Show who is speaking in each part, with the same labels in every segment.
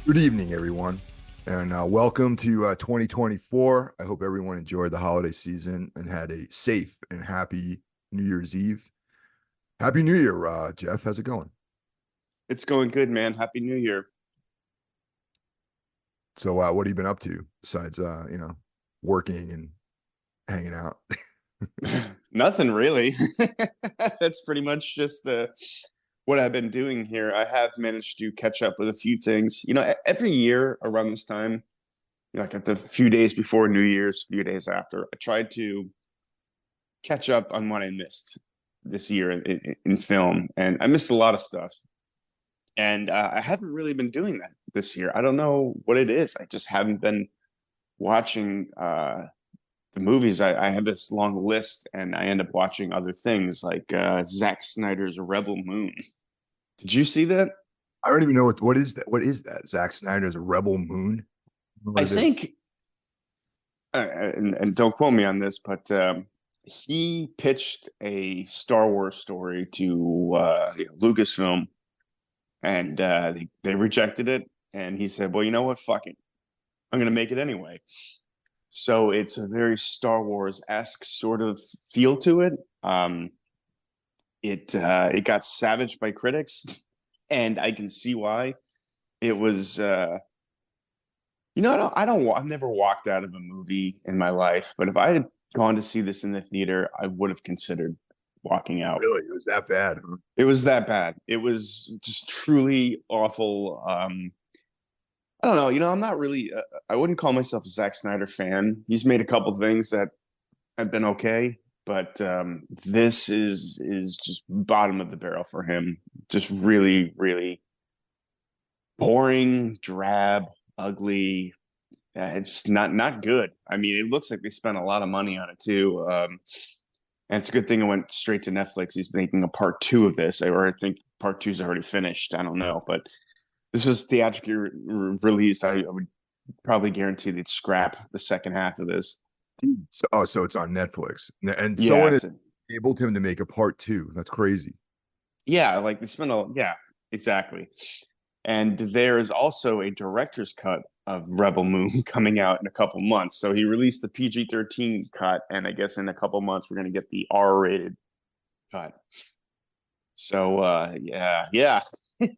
Speaker 1: Good evening, everyone, and welcome to 2024. I hope everyone enjoyed the holiday season and had a safe and happy New Year's Eve. Happy New Year, Jeff. How's it going?
Speaker 2: It's going good, man. Happy New Year.
Speaker 1: So, what have you been up to besides, working and hanging out?
Speaker 2: Nothing really. That's pretty much just what I've been doing here. I have managed to catch up with a few things. Every year around this time, like at the few days before New Year's, few days after, I tried to catch up on what I missed this year in film, and I missed a lot of stuff. And I haven't really been doing that this year. I don't know what it is. I just haven't been watching the movies. I have this long list, and I end up watching other things like Zack Snyder's Rebel Moon. Did you see that?
Speaker 1: I don't even know what is that. What is that? Zack Snyder's Rebel Moon. I don't know
Speaker 2: I
Speaker 1: what it is.
Speaker 2: think, and don't quote me on this, but he pitched a Star Wars story to Lucasfilm, and they rejected it. And he said, "Well, you know what? Fuck it. I'm going to make it anyway." So it's a very Star Wars esque sort of feel to it. It got savaged by critics, and I can see why. It was I've never walked out of a movie in my life, but if I had gone to see this in the theater, I would have considered walking out.
Speaker 1: Really, it was that bad, huh?
Speaker 2: It was that bad. It was just truly awful. I don't know. I'm not really. I wouldn't call myself a Zack Snyder fan. He's made a couple things that have been okay, but this is just bottom of the barrel for him. Just really, really boring, drab, ugly. It's not good. I mean, it looks like they spent a lot of money on it too. And it's a good thing it went straight to Netflix. He's making a part two of this, or I think part two is already finished. I don't know, but this was theatrically released. I would probably guarantee they'd scrap the second half of this.
Speaker 1: So it's on Netflix, and
Speaker 2: Yeah,
Speaker 1: someone
Speaker 2: it's
Speaker 1: enabled him to make a part two. That's crazy.
Speaker 2: yeah, like they spent a yeah, exactly. And there's also a director's cut of Rebel Moon coming out in a couple months. So he released the PG-13 cut, and I guess in a couple months we're gonna get the R-rated cut. So yeah.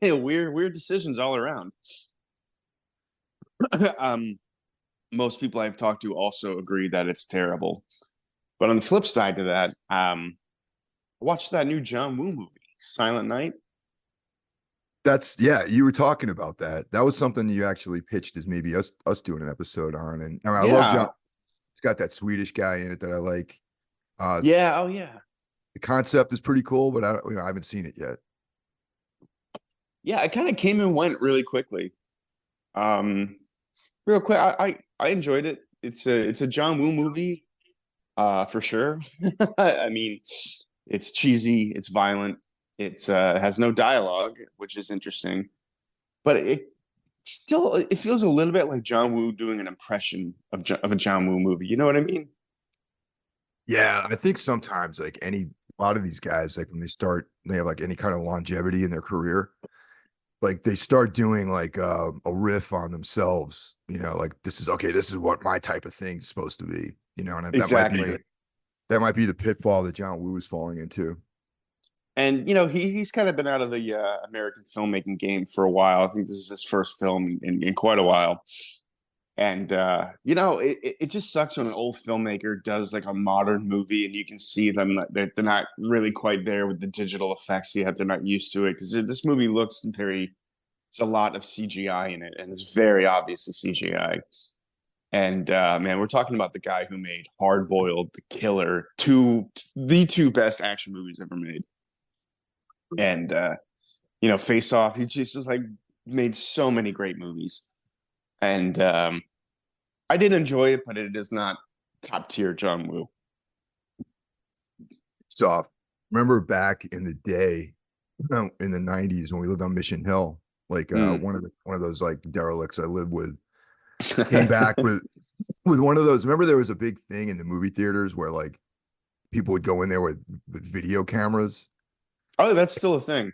Speaker 2: Weird decisions all around. um, most people I've talked to also agree that it's terrible. But on the flip side to that, I watched that new John Woo movie, Silent Night.
Speaker 1: That's yeah, you were talking about that. That was something you actually pitched as maybe us doing an episode on. And I love John.
Speaker 2: Yeah,
Speaker 1: It's got that Swedish guy in it that I like.
Speaker 2: yeah, oh yeah,
Speaker 1: The concept is pretty cool, but I haven't seen it yet.
Speaker 2: yeah. It kind of came and went really quickly. Um, Real quick, I enjoyed it. It's a John Woo movie, for sure. I mean, it's cheesy, it's violent, it's has no dialogue, which is interesting, but it feels a little bit like John Woo doing an impression of a John Woo movie. You know what I mean?
Speaker 1: Yeah, I think sometimes like a lot of these guys, like when they have like any kind of longevity in their career, like they start doing like a riff on themselves, like this is okay, this is what my type of thing is supposed to be, and
Speaker 2: Exactly.
Speaker 1: that might be the pitfall that John Woo is falling into.
Speaker 2: And he's kind of been out of the American filmmaking game for a while. I think this is his first film in quite a while. And it just sucks when an old filmmaker does like a modern movie and you can see them they're not really quite there with the digital effects yet. They're not used to it because this movie looks very. It's a lot of CGI in it, and it's very obviously CGI. And man, we're talking about the guy who made Hard Boiled, The Killer, the two best action movies ever made, and Face Off. He just like made so many great movies, and I did enjoy it, but it is not top tier John Woo.
Speaker 1: Soft. Remember back in the day, in the 90s when we lived on Mission Hill, like
Speaker 2: Mm.
Speaker 1: one of those like derelicts I lived with came back with one of those. Remember there was a big thing in the movie theaters where like people would go in there with video cameras.
Speaker 2: Oh, that's still a thing.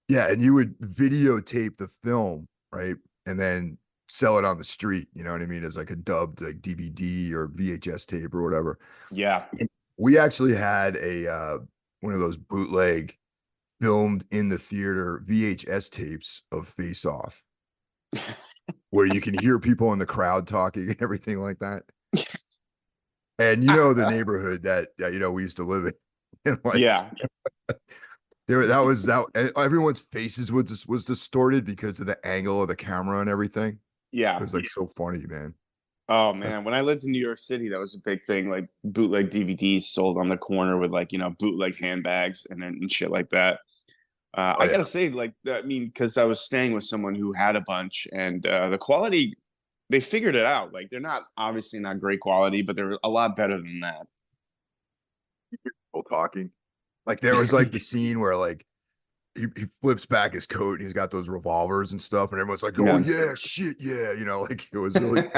Speaker 1: Yeah, and you would videotape the film, right? and then sell it on the street. You know what I mean? As like a dubbed like DVD or VHS tape or whatever.
Speaker 2: Yeah.
Speaker 1: And we actually had a one of those bootleg filmed in the theater VHS tapes of Face Off, where you can hear people in the crowd talking and everything like that. And you know the neighborhood that you know we used to live in. And like
Speaker 2: Yeah.
Speaker 1: there that was that everyone's faces was distorted because of the angle of the camera and everything. It
Speaker 2: Yeah.
Speaker 1: was like so funny, man.
Speaker 2: Oh
Speaker 1: That's
Speaker 2: man, when I lived in New York City, that was a big thing. Like bootleg DVDs sold on the corner with like bootleg handbags and shit like that.
Speaker 1: oh
Speaker 2: I
Speaker 1: yeah.
Speaker 2: gotta say, like, I mean, because I was staying with someone who had a bunch, and the quality, they figured it out. Like, they're not obviously not great quality, but they're a lot better than that.
Speaker 1: People talking. Like there was like the scene where like he flips back his coat and he's got those revolvers and stuff, and everyone's like, "Oh
Speaker 2: Yeah.
Speaker 1: yeah, shit, yeah," you know, like it was really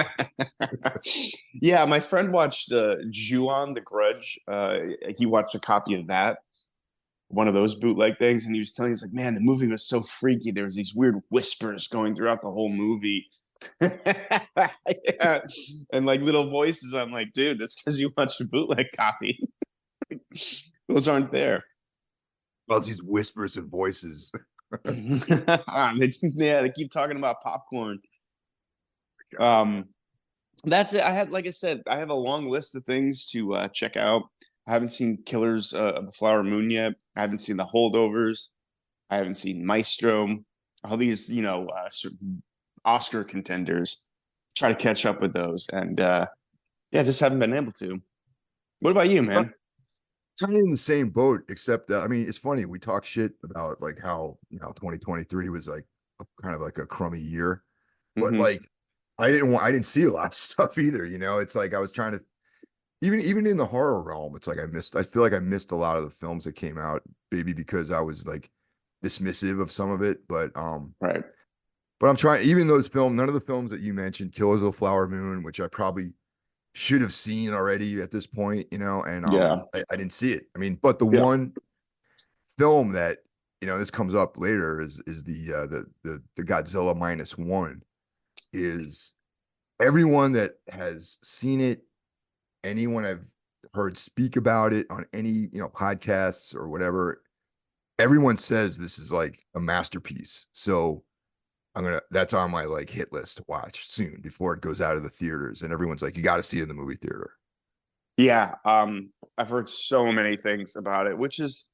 Speaker 2: Yeah, my friend watched Ju-on the Grudge. He watched a copy of that, one of those bootleg things, and he was telling us like, man, the movie was so freaky. There was these weird whispers going throughout the whole movie. Yeah. And like little voices. I'm like, dude, that's because you watched a bootleg copy. Those aren't there.
Speaker 1: well, these whispers and voices.
Speaker 2: Yeah, they keep talking about popcorn. Um, that's it. I had, like I said, I have a long list of things to check out. I haven't seen Killers of the Flower Moon yet. I haven't seen The Holdovers. I haven't seen Maestro. All these, sort of Oscar contenders. Try to catch up with those, and yeah, just haven't been able to. What about you, man?
Speaker 1: Kind of in the same boat, except I mean, it's funny. We talk shit about like how 2023 was like kind of like a crummy year, but
Speaker 2: Hmm.
Speaker 1: like I didn't see a lot of stuff either. You know, it's like I was trying to even in the horror realm. It's like I feel like I missed a lot of the films that came out, maybe because I was like dismissive of some of it.
Speaker 2: Right.
Speaker 1: But I'm trying. Even those films, none of the films that you mentioned, Killers of the Flower Moon, which I probably should have seen already at this point, you know, and
Speaker 2: Yeah.
Speaker 1: I didn't see it. I mean, but the
Speaker 2: Yeah.
Speaker 1: one film that this comes up later is the Godzilla minus one is everyone that has seen it, anyone I've heard speak about it on any podcasts or whatever, everyone says this is like a masterpiece. So that's on my like hit list to watch soon before it goes out of the theaters. And everyone's like, you got to see it in the movie theater.
Speaker 2: Yeah. I've heard so many things about it, which is,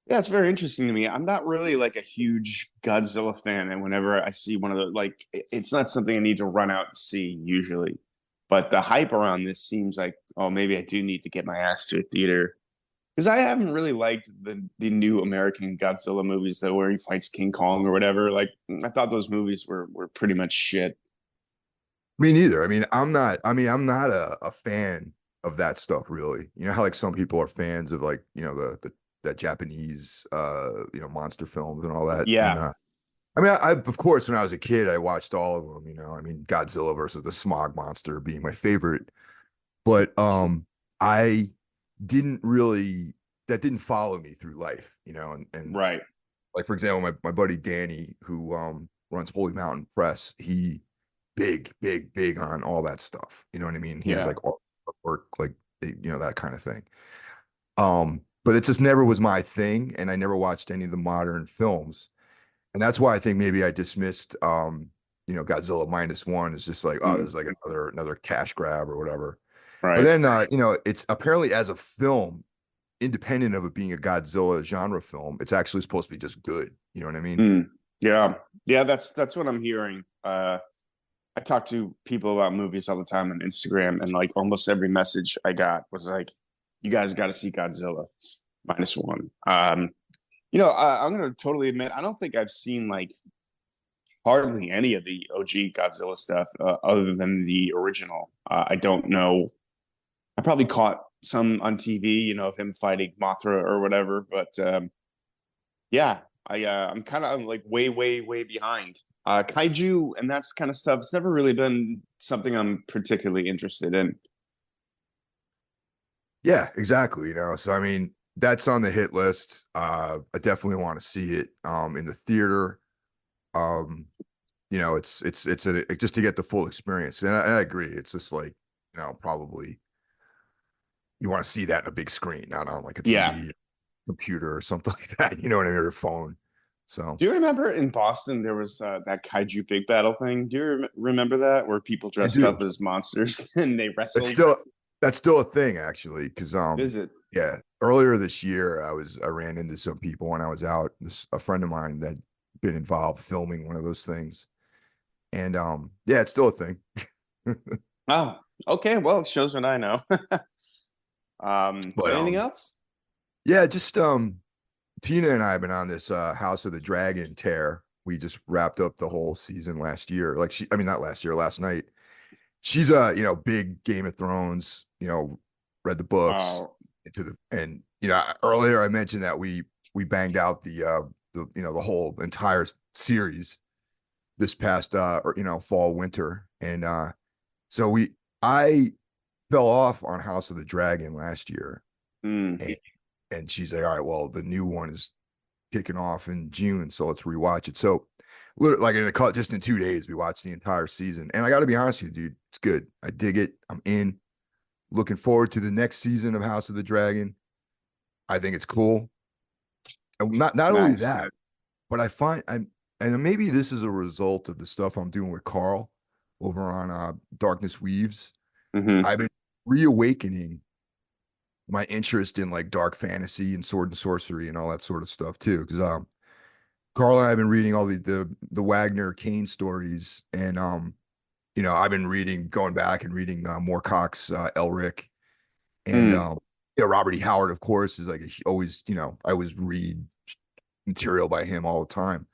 Speaker 2: yeah, it's very interesting to me. I'm not really like a huge Godzilla fan, and whenever I see one of the like, it's not something I need to run out and see usually. But the hype around this seems like, oh, maybe I do need to get my ass to a theater because I haven't really liked the new American Godzilla movies though, where he fights King Kong or whatever. Like, I thought those movies were pretty much shit.
Speaker 1: Me neither. I mean, I'm not. I mean, I'm not a fan of that stuff really. You know how like some people are fans of like the that Japanese monster films and all that. And
Speaker 2: Yeah.
Speaker 1: I mean, I of course when I was a kid I watched all of them. You know, I mean Godzilla versus the Smog Monster being my favorite, but I didn't really that didn't follow me through life. You know, and
Speaker 2: Right.
Speaker 1: like for example, my buddy Danny who runs Holy Mountain Press, he big on all that stuff. You know what I mean? He has
Speaker 2: Yeah.
Speaker 1: like artwork, like that kind of thing. But it just never was my thing, and I never watched any of the modern films, and that's why I think maybe I dismissed Godzilla minus one is just like, oh, this
Speaker 2: Mm,
Speaker 1: is like another cash grab or whatever. But
Speaker 2: right.
Speaker 1: then it's apparently as a film, independent of it being a Godzilla genre film, it's actually supposed to be just good. You know what I mean?
Speaker 2: Mm, yeah. Yeah. That's what I'm hearing. I talk to people about movies all the time on Instagram, and like almost every message I got was like, "You guys got to see Godzilla minus one." I'm gonna totally admit I don't think I've seen like hardly any of the OG Godzilla stuff other than the original. I don't know. I probably caught some on TV, of him fighting Mothra or whatever, but yeah, I'm kind of like way behind. Kaiju and that's kind of stuff. It's never really been something I'm particularly interested in.
Speaker 1: Yeah, exactly. So I mean, that's on the hit list. I definitely want to see it in the theater. Um, just to get the full experience. And I agree. It's just like, probably you want to see that in a big screen, not on like a
Speaker 2: Yeah.
Speaker 1: TV, computer, or something like that. You know what I mean? Or a phone. So
Speaker 2: Do you remember in Boston there was that kaiju big battle thing? Do you remember that where people
Speaker 1: I
Speaker 2: dressed
Speaker 1: do.
Speaker 2: up as monsters and they
Speaker 1: That's
Speaker 2: wrestled?
Speaker 1: still that's still a thing actually, because
Speaker 2: Is it?
Speaker 1: yeah, earlier this year I ran into some people when I was out. A friend of mine that been involved filming one of those things, and yeah, it's still a thing.
Speaker 2: Oh, okay. Well, it shows what I know.
Speaker 1: But
Speaker 2: Anything else?
Speaker 1: yeah, just Tina and I have been on this House of the Dragon tear. We just wrapped up the whole season last year. Like I mean not last year, last night. She's a, big Game of Thrones, read the books into the and earlier I mentioned that we banged out the whole entire series this past or fall winter. And so I fell off on House of the Dragon last year.
Speaker 2: Mm,
Speaker 1: And she's like, all right, well, the new one is kicking off in June, so let's rewatch it. So, literally, like just in 2 days, we watched the entire season, and I got to be honest with you, dude, it's good. I dig it. I'm in. Looking forward to the next season of House of the Dragon. I think it's cool. And not only
Speaker 2: nice.
Speaker 1: that, but I find and maybe this is a result of the stuff I'm doing with Carl over on Darkness Weaves.
Speaker 2: Hmm.
Speaker 1: I've been reawakening my interest in like dark fantasy and sword and sorcery and all that sort of stuff too, because Carl and I have been reading all the Wagner Kane stories, and I've been going back and reading Moorcock's Elric, and
Speaker 2: Mm,
Speaker 1: Robert E. Howard, of course, is like always, I always read material by him all the time,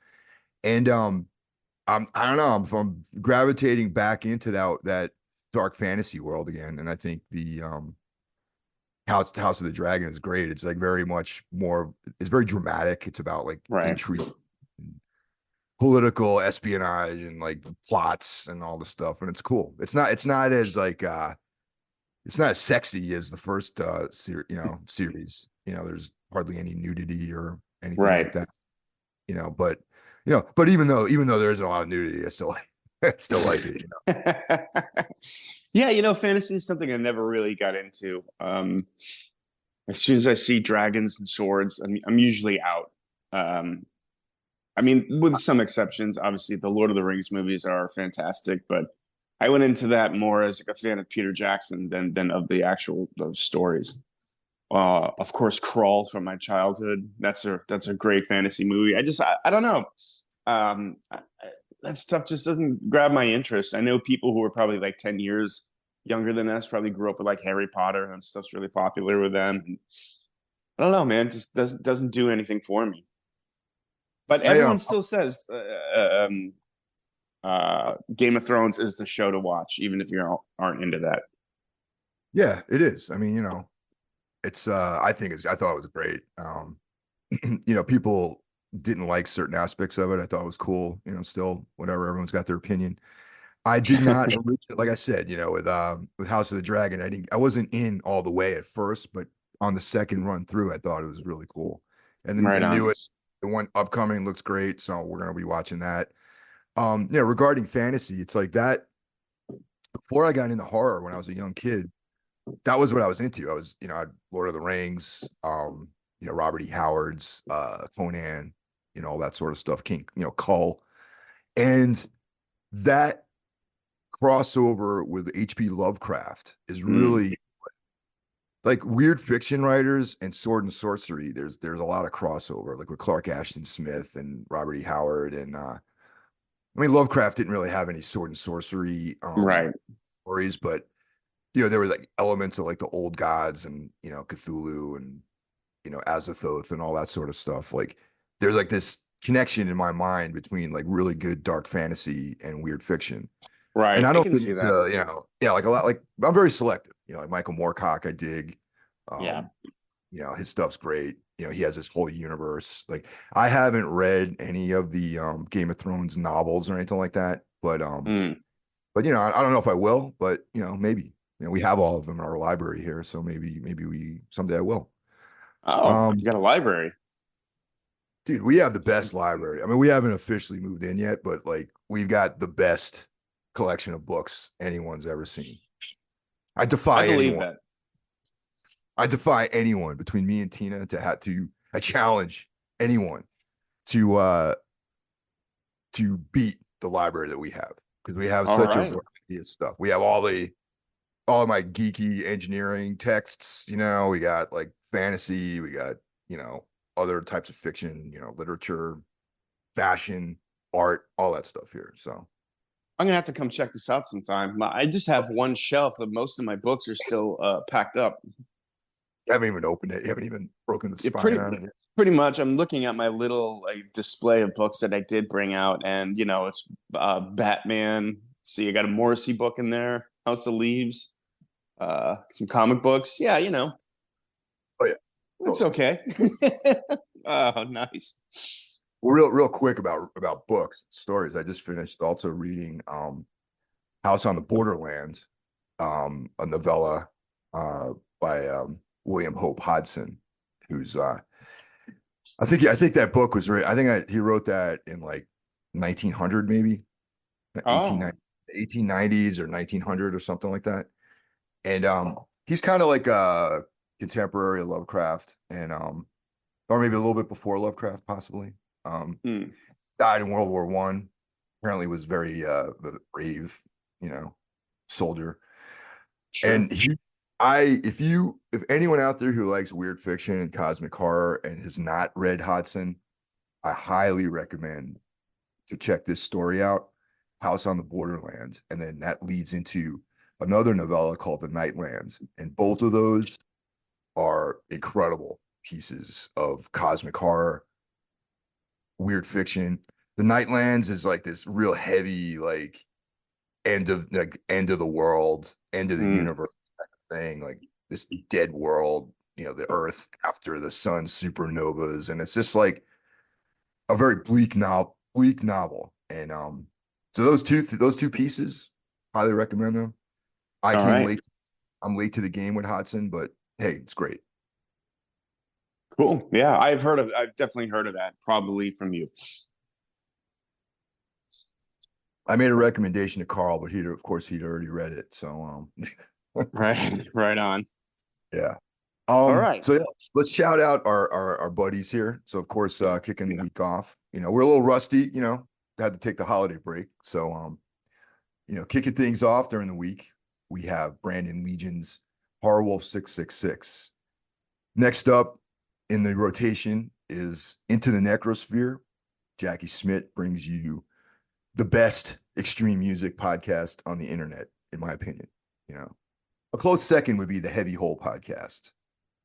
Speaker 1: and I don't know, I'm gravitating back into that dark fantasy world again, and I think the House of the Dragon is great. It's like very much more. It's very dramatic. It's about like
Speaker 2: right.
Speaker 1: intrigue, political espionage, and like plots and all the stuff, and it's cool. It's not as like it's not as sexy as the first series. There's hardly any nudity or anything
Speaker 2: Right.
Speaker 1: like that. But but even though there isn't a lot of nudity, I still I still like it.
Speaker 2: Yeah, fantasy is something I never really got into. As soon as I see dragons and swords, I'm usually out. Um, I mean, with some exceptions, obviously the Lord of the Rings movies are fantastic, but I went into that more as like a fan of Peter Jackson than of the actual those stories. Of course, Crawl from my childhood. That's a great fantasy movie. I don't know. That stuff just doesn't grab my interest. I know people who are probably like 10 years younger than us probably grew up with like Harry Potter and stuff's really popular with them. And I don't know, man. Just doesn't do anything for me. But
Speaker 1: I
Speaker 2: everyone still says Game of Thrones is the show to watch, even if you aren't into that.
Speaker 1: Yeah, it is. I mean, it's I thought it was great. People didn't like certain aspects of it. I thought it was cool. Still whatever. Everyone's got their opinion. I did not like I said, with House of the Dragon, I wasn't in all the way at first, but on the second run through, I thought it was really cool. And then the
Speaker 2: Right on.
Speaker 1: newest, the one upcoming looks great, so we're gonna be watching that. Regarding fantasy, it's like that before I got into horror when I was a young kid, that was what I was into. I was, Lord of the Rings, Robert E. Howard's, Conan, all that sort of stuff, King, Cull. And that crossover with H.P. Lovecraft is
Speaker 2: Mm,
Speaker 1: really like weird fiction writers and sword and sorcery. There's a lot of crossover, like with Clark Ashton Smith and Robert E. Howard. And I mean, Lovecraft didn't really have any sword and sorcery
Speaker 2: right.
Speaker 1: stories, but there was like elements of like the old gods and Cthulhu and Azathoth and all that sort of stuff. Like there's like this connection in my mind between like really good dark fantasy and weird fiction. And
Speaker 2: Right.
Speaker 1: I
Speaker 2: I
Speaker 1: don't
Speaker 2: can
Speaker 1: get
Speaker 2: see that.
Speaker 1: into, yeah, like a lot, like I'm very selective, like Michael Moorcock, I dig.
Speaker 2: Yeah.
Speaker 1: Um, his stuff's great. He has this whole universe. Like I haven't read any of the Game of Thrones novels or anything like that,
Speaker 2: Mm.
Speaker 1: but I don't know if I will, but maybe. We have all of them in our library here, so maybe we someday I will.
Speaker 2: Oh, you
Speaker 1: Um,
Speaker 2: got a library.
Speaker 1: Dude, we have the best library. I mean, we haven't officially moved in yet, but like we've got the best collection of books anyone's ever seen. I
Speaker 2: I
Speaker 1: defy
Speaker 2: believe
Speaker 1: anyone.
Speaker 2: that.
Speaker 1: I defy anyone between me and Tina to have to. I challenge anyone to beat the library that we have because we have
Speaker 2: All
Speaker 1: such a
Speaker 2: right.
Speaker 1: variety of stuff. We have all of my geeky engineering texts. We got like fantasy. We got other types of fiction. Literature, fashion, art, all that stuff here. So
Speaker 2: I'm gonna have to come check this out sometime. I just have one shelf, but most of my books are still packed up.
Speaker 1: you haven't even opened it. You haven't even broken the
Speaker 2: It
Speaker 1: spine on it.
Speaker 2: pretty much. I'm looking at my little like display of books that I did bring out, and it's Batman. So you got a Morrissey book in there, House of Leaves, some comic books. Yeah,
Speaker 1: Oh yeah,
Speaker 2: it's
Speaker 1: totally.
Speaker 2: okay. Oh, nice.
Speaker 1: Well, real quick about books stories. I just finished also reading House on the Borderlands, a novella by William Hope Hodgson, who's I think that book was written. He wrote that in like 1900 maybe
Speaker 2: Oh,
Speaker 1: 1890s or 1900 or something like that. And he's kind of like a contemporary of Lovecraft and or maybe a little bit before Lovecraft possibly. Um,
Speaker 2: hmm.
Speaker 1: Died in World War One. Apparently was very brave, soldier.
Speaker 2: Sure.
Speaker 1: And if anyone out there who likes weird fiction and cosmic horror and has not read Hodgson, I highly recommend to check this story out, House on the Borderlands, and then that leads into another novella called The Nightlands, and both of those are incredible pieces of cosmic horror, weird fiction. The Nightlands is like this real heavy, like end of the world, end of the
Speaker 2: Hmm.
Speaker 1: universe thing, like this dead world, the Earth after the sun supernovas, and it's just like a very bleak novel. And so those two pieces, highly recommend them. I
Speaker 2: All
Speaker 1: came
Speaker 2: right.
Speaker 1: late. I'm late to the game with Hodgson, but hey, it's great.
Speaker 2: Cool. Yeah, I've definitely heard of that, probably from you.
Speaker 1: I made a recommendation to Carl, but of course he'd already read it. So
Speaker 2: Right. Right on.
Speaker 1: yeah.
Speaker 2: All right.
Speaker 1: So yeah, let's shout out our buddies here. So of course, kicking the
Speaker 2: Yeah.
Speaker 1: week off. We're a little rusty, had to take the holiday break. So kicking things off during the week, we have Brandon Legion's Horror Wolf 666. Next up in the rotation is Into the Necrosphere. Jackie Smith brings you the best extreme music podcast on the internet, in my opinion. A close second would be the Heavy Hole podcast,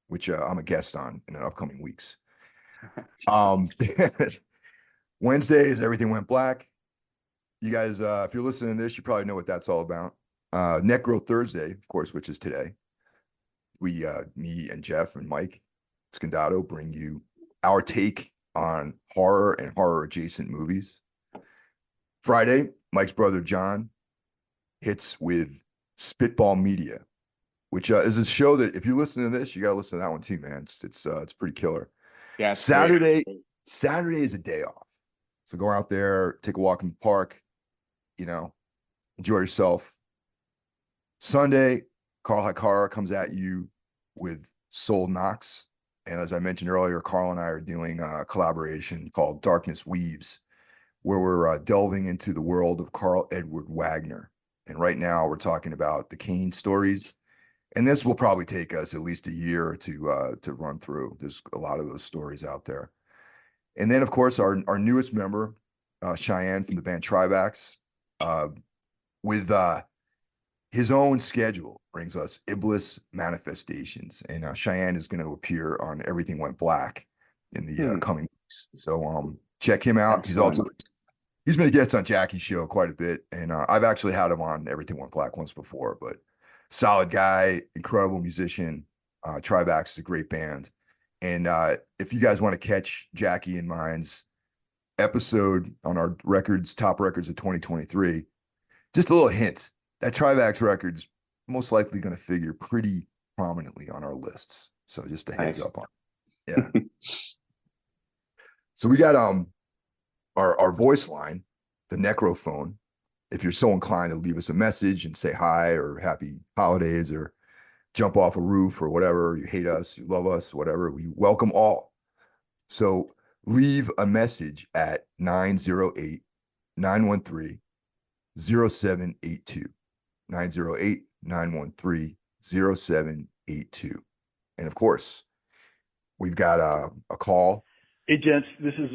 Speaker 1: which I'm a guest on in the upcoming weeks. Um, Wednesday is Everything Went Black. You guys, if you're listening to this, you probably know what that's all about. Necro Thursday, of course, which is today. Me and Jeff and Mike Scandato bring you our take on horror and horror adjacent movies. Friday, Mike's brother John hits with Spitball Media, which is a show that if you listen to this, you got to listen to that one too, man. It's pretty killer.
Speaker 2: Yeah, it's great.
Speaker 1: Saturday is a day off, so go out there, take a walk in the park, enjoy yourself. Sunday, Carl Hakara comes at you with Soul Knox. And as I mentioned earlier, Carl and I are doing a collaboration called Darkness Weaves, where we're delving into the world of Carl Edward Wagner. And right now we're talking about the Kane stories. And this will probably take us at least a year to run through. There's a lot of those stories out there. And then, of course, our newest member, Cheyenne from the band Trivax, with his own schedule brings us Iblis Manifestations, and Cheyenne is going to appear on Everything Went Black in the
Speaker 2: Hmm.
Speaker 1: coming weeks. So check him out.
Speaker 2: Excellent.
Speaker 1: He's been a guest on Jackie's show quite a bit, and I've actually had him on Everything Went Black once before. But solid guy, incredible musician. Trivax is a great band, and if you guys want to catch Jackie and mine's episode on our top records of 2023, just a little hint that Trivax record's most likely going to figure pretty prominently on our lists. So just a heads
Speaker 2: Nice.
Speaker 1: up on it. Yeah. So we got our voice line, the Necrophone. If you're so inclined to leave us a message and say hi or happy holidays or jump off a roof or whatever, you hate us, you love us, whatever, we welcome all. So leave a message at 908-913-0782. 908-913-0782. And of course, we've got a call.
Speaker 3: Hey, gents, this is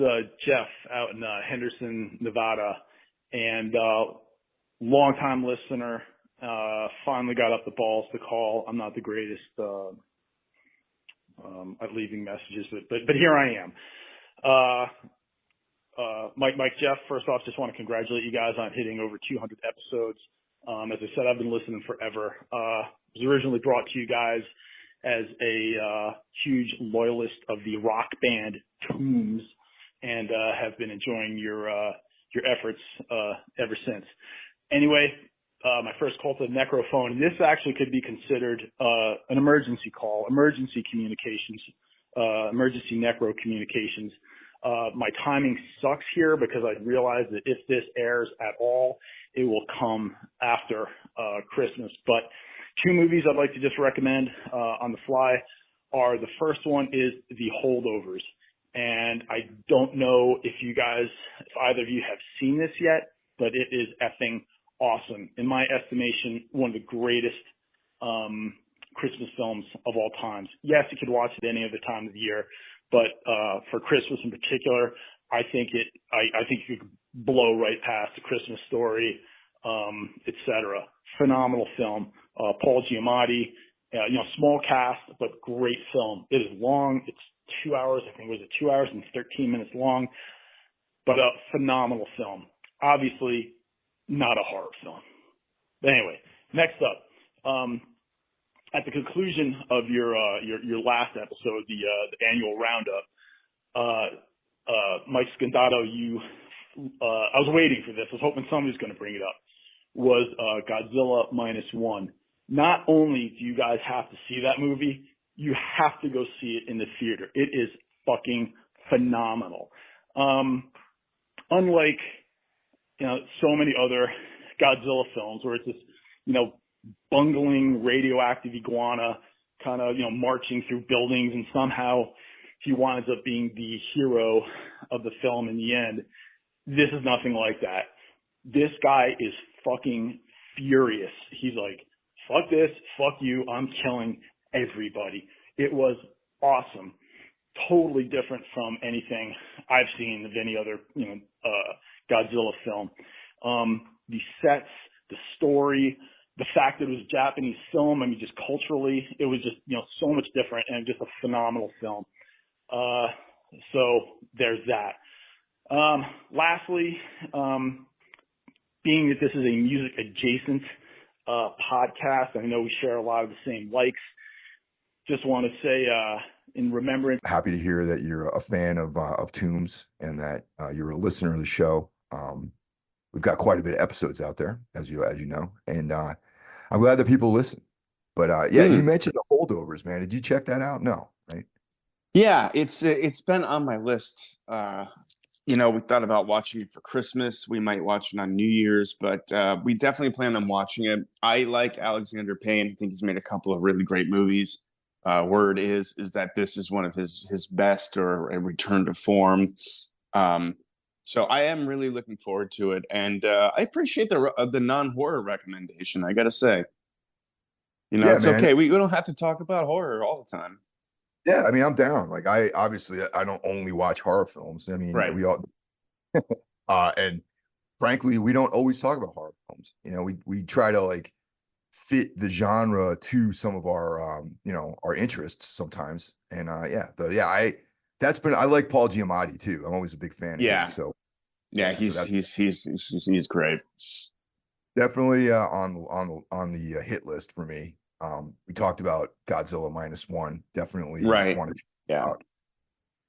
Speaker 3: Jeff out in Henderson, Nevada, and longtime listener. Finally got up the balls to call. I'm not the greatest at leaving messages, but here I am. Mike, Jeff, first off, just want to congratulate you guys on hitting over 200 episodes. As I said, I've been listening forever. I was originally brought to you guys as a huge loyalist of the rock band Tombs, and have been enjoying your efforts ever since. Anyway, my first call to the Necrophone, and this actually could be considered an emergency call, emergency communications, emergency Necro communications. My timing sucks here because I realize that if this airs at all, it will come after Christmas. But two movies I'd like to just recommend on the fly are, the first one is The Holdovers. And I don't know if either of you have seen this yet, but it is effing awesome. In my estimation, one of the greatest Christmas films of all times. Yes, you could watch it any other time of the year, but for Christmas in particular, I think you could blow right past A Christmas Story, etc. Phenomenal film. Paul Giamatti, small cast, but great film. It is long. It's 2 hours. I think it was 2 hours and 13 minutes long, but a phenomenal film. Obviously, not a horror film. But anyway, next up, at the conclusion of your last episode, the annual roundup, Mike Scandato, I was waiting for this. I was hoping somebody was going to bring it up. Was Godzilla -1. Not only do you guys have to see that movie, you have to go see it in the theater. It is fucking phenomenal. Unlike so many other Godzilla films where it's this bungling radioactive iguana kind of marching through buildings, and somehow he winds up being the hero of the film in the end. This is nothing like that. This guy is fucking furious. He's like, fuck this, fuck you, I'm killing everybody. It was awesome. Totally different from anything I've seen of any other, Godzilla film. The sets, the story, the fact that it was a Japanese film, I mean, just culturally, it was just, so much different, and just a phenomenal film. So there's that. Lastly, being that this is a music adjacent podcast, I know we share a lot of the same likes. Just want to say, in remembrance.
Speaker 1: Happy to hear that you're a fan of Tombs and that you're a listener of the show. We've got quite a bit of episodes out there, as you know, and I'm glad that people listen. But you mentioned The Holdovers, man. Did you check that out? No, right?
Speaker 2: Yeah, it's been on my list. We thought about watching it for Christmas. We might watch it on New Year's, but we definitely plan on watching it. I like Alexander Payne. I think he's made a couple of really great movies. Word is that this is one of his best, or a return to form. So I am really looking forward to it, and I appreciate the non-horror recommendation. I gotta say, it's man. Okay. We don't have to talk about horror all the time.
Speaker 1: Yeah, I mean, I'm down. Like, I don't only watch horror films. I mean,
Speaker 2: right.
Speaker 1: We all, and frankly, we don't always talk about horror films. We try to fit the genre to some of our our interests sometimes. And I like Paul Giamatti too. I'm always a big fan of his, so
Speaker 2: he's great.
Speaker 1: Definitely on the hit list for me. We talked about Godzilla -1. Definitely wanted to check out.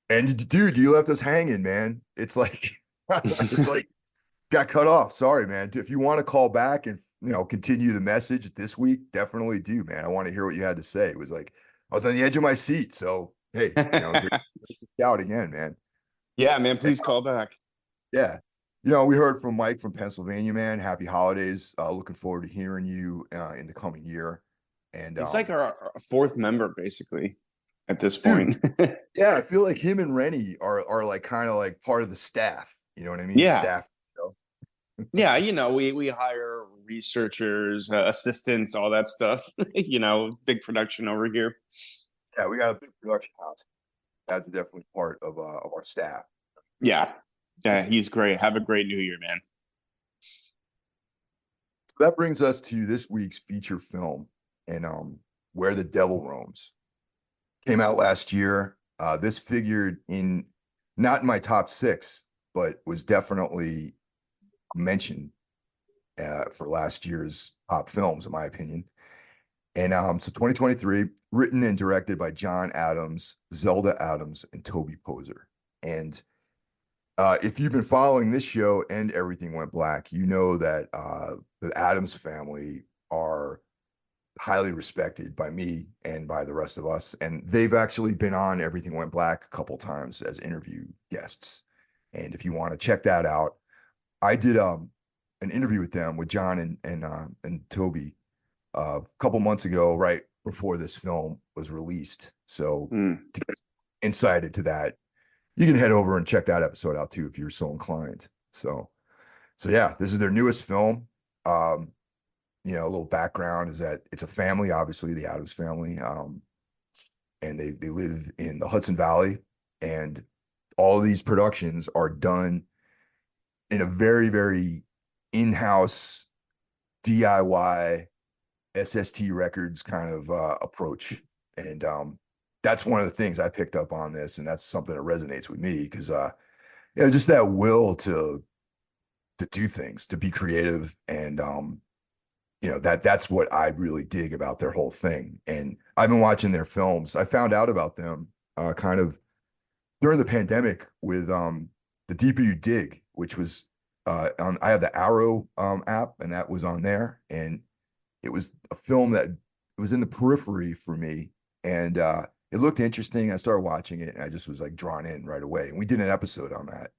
Speaker 1: And dude, you left us hanging, man. It's like got cut off. Sorry, man. If you want to call back and continue the message this week, definitely do, man. I want to hear what you had to say. It was like I was on the edge of my seat. So hey, out again, man.
Speaker 2: Yeah, man, please call back.
Speaker 1: Yeah. You know, we heard from Mike from Pennsylvania, man. Happy holidays. Looking forward to hearing you in the coming year. And
Speaker 2: He's like our fourth member, basically, at this
Speaker 1: dude,
Speaker 2: point.
Speaker 1: yeah, I feel like him and Rennie are like kind of like part of the staff. You know what I mean?
Speaker 2: Yeah.
Speaker 1: Staff. You
Speaker 2: Yeah, we hire researchers, assistants, all that stuff. Big production over here.
Speaker 1: Yeah, we got a big production house. That's definitely part of our staff.
Speaker 2: Yeah. Yeah, he's great. Have a great New Year, man.
Speaker 1: So that brings us to this week's feature film, and Where the Devil Roams. Came out last year. This figured in not in my top 6, but was definitely mentioned for last year's top films, in my opinion. And so 2023, written and directed by John Adams, Zelda Adams, and Toby Poser. And if you've been following this show and Everything Went Black, you know that the Adams family are highly respected by me and by the rest of us. And they've actually been on Everything Went Black a couple times as interview guests. And if you want to check that out, I did an interview with them with John and Toby a couple months ago, right before this film was released. So to get insight into that, you can head over and check that episode out too if you're so inclined. So yeah, this is their newest film. A little background is that it's a family, obviously the Adams family, and they live in the Hudson Valley, and all these productions are done in a very, very in-house DIY SST Records kind of approach. And that's one of the things I picked up on this, and that's something that resonates with me because just that will to do things, to be creative, and that's what I really dig about their whole thing. And I've been watching their films. I found out about them kind of during the pandemic with The Deeper You Dig, which was I have the Arrow app, and that was on there, and it was a film that was in the periphery for me, and it looked interesting. I started watching it, and I just was like drawn in right away. And we did an episode on that.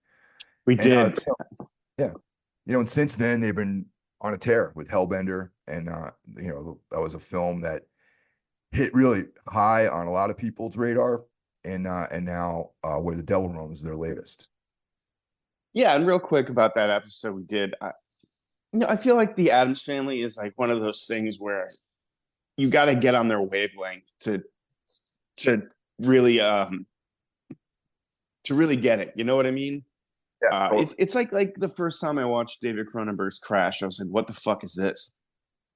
Speaker 2: We
Speaker 1: And
Speaker 2: did.
Speaker 1: yeah, and since then they've been on a tear with Hellbender, and that was a film that hit really high on a lot of people's radar, and now Where the Devil Roams is their latest.
Speaker 2: Yeah, and real quick about that episode we did. I feel like the Adams family is like one of those things where you got to get on their wavelength to really get it. You know what I mean?
Speaker 1: Yeah,
Speaker 2: it's like the first time I watched David Cronenberg's Crash, I was like, "What the fuck is this?"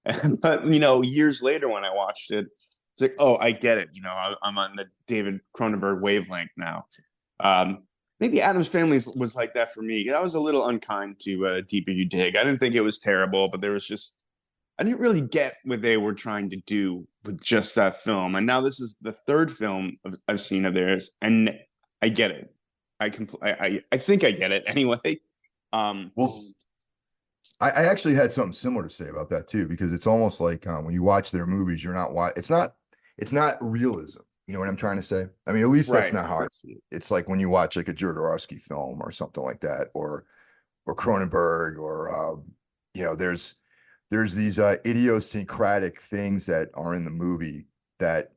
Speaker 2: But years later when I watched it, it's like, "Oh, I get it." I'm on the David Cronenberg wavelength now. I think the Adams Family was like that for me. I was a little unkind to Deeper You Dig. I didn't think it was terrible, but there was just I didn't really get what they were trying to do with just that film. And now this is the third film I've seen of theirs, and I get it. I think I get it anyway.
Speaker 1: Well, I actually had something similar to say about that too, because it's almost like when you watch their movies, it's not realism. You know what I'm trying to say? I mean, at least that's
Speaker 2: Right.
Speaker 1: not how I see it. It's like when you watch like a Jodorowsky film or something like that, or Cronenberg, or there's these idiosyncratic things that are in the movie that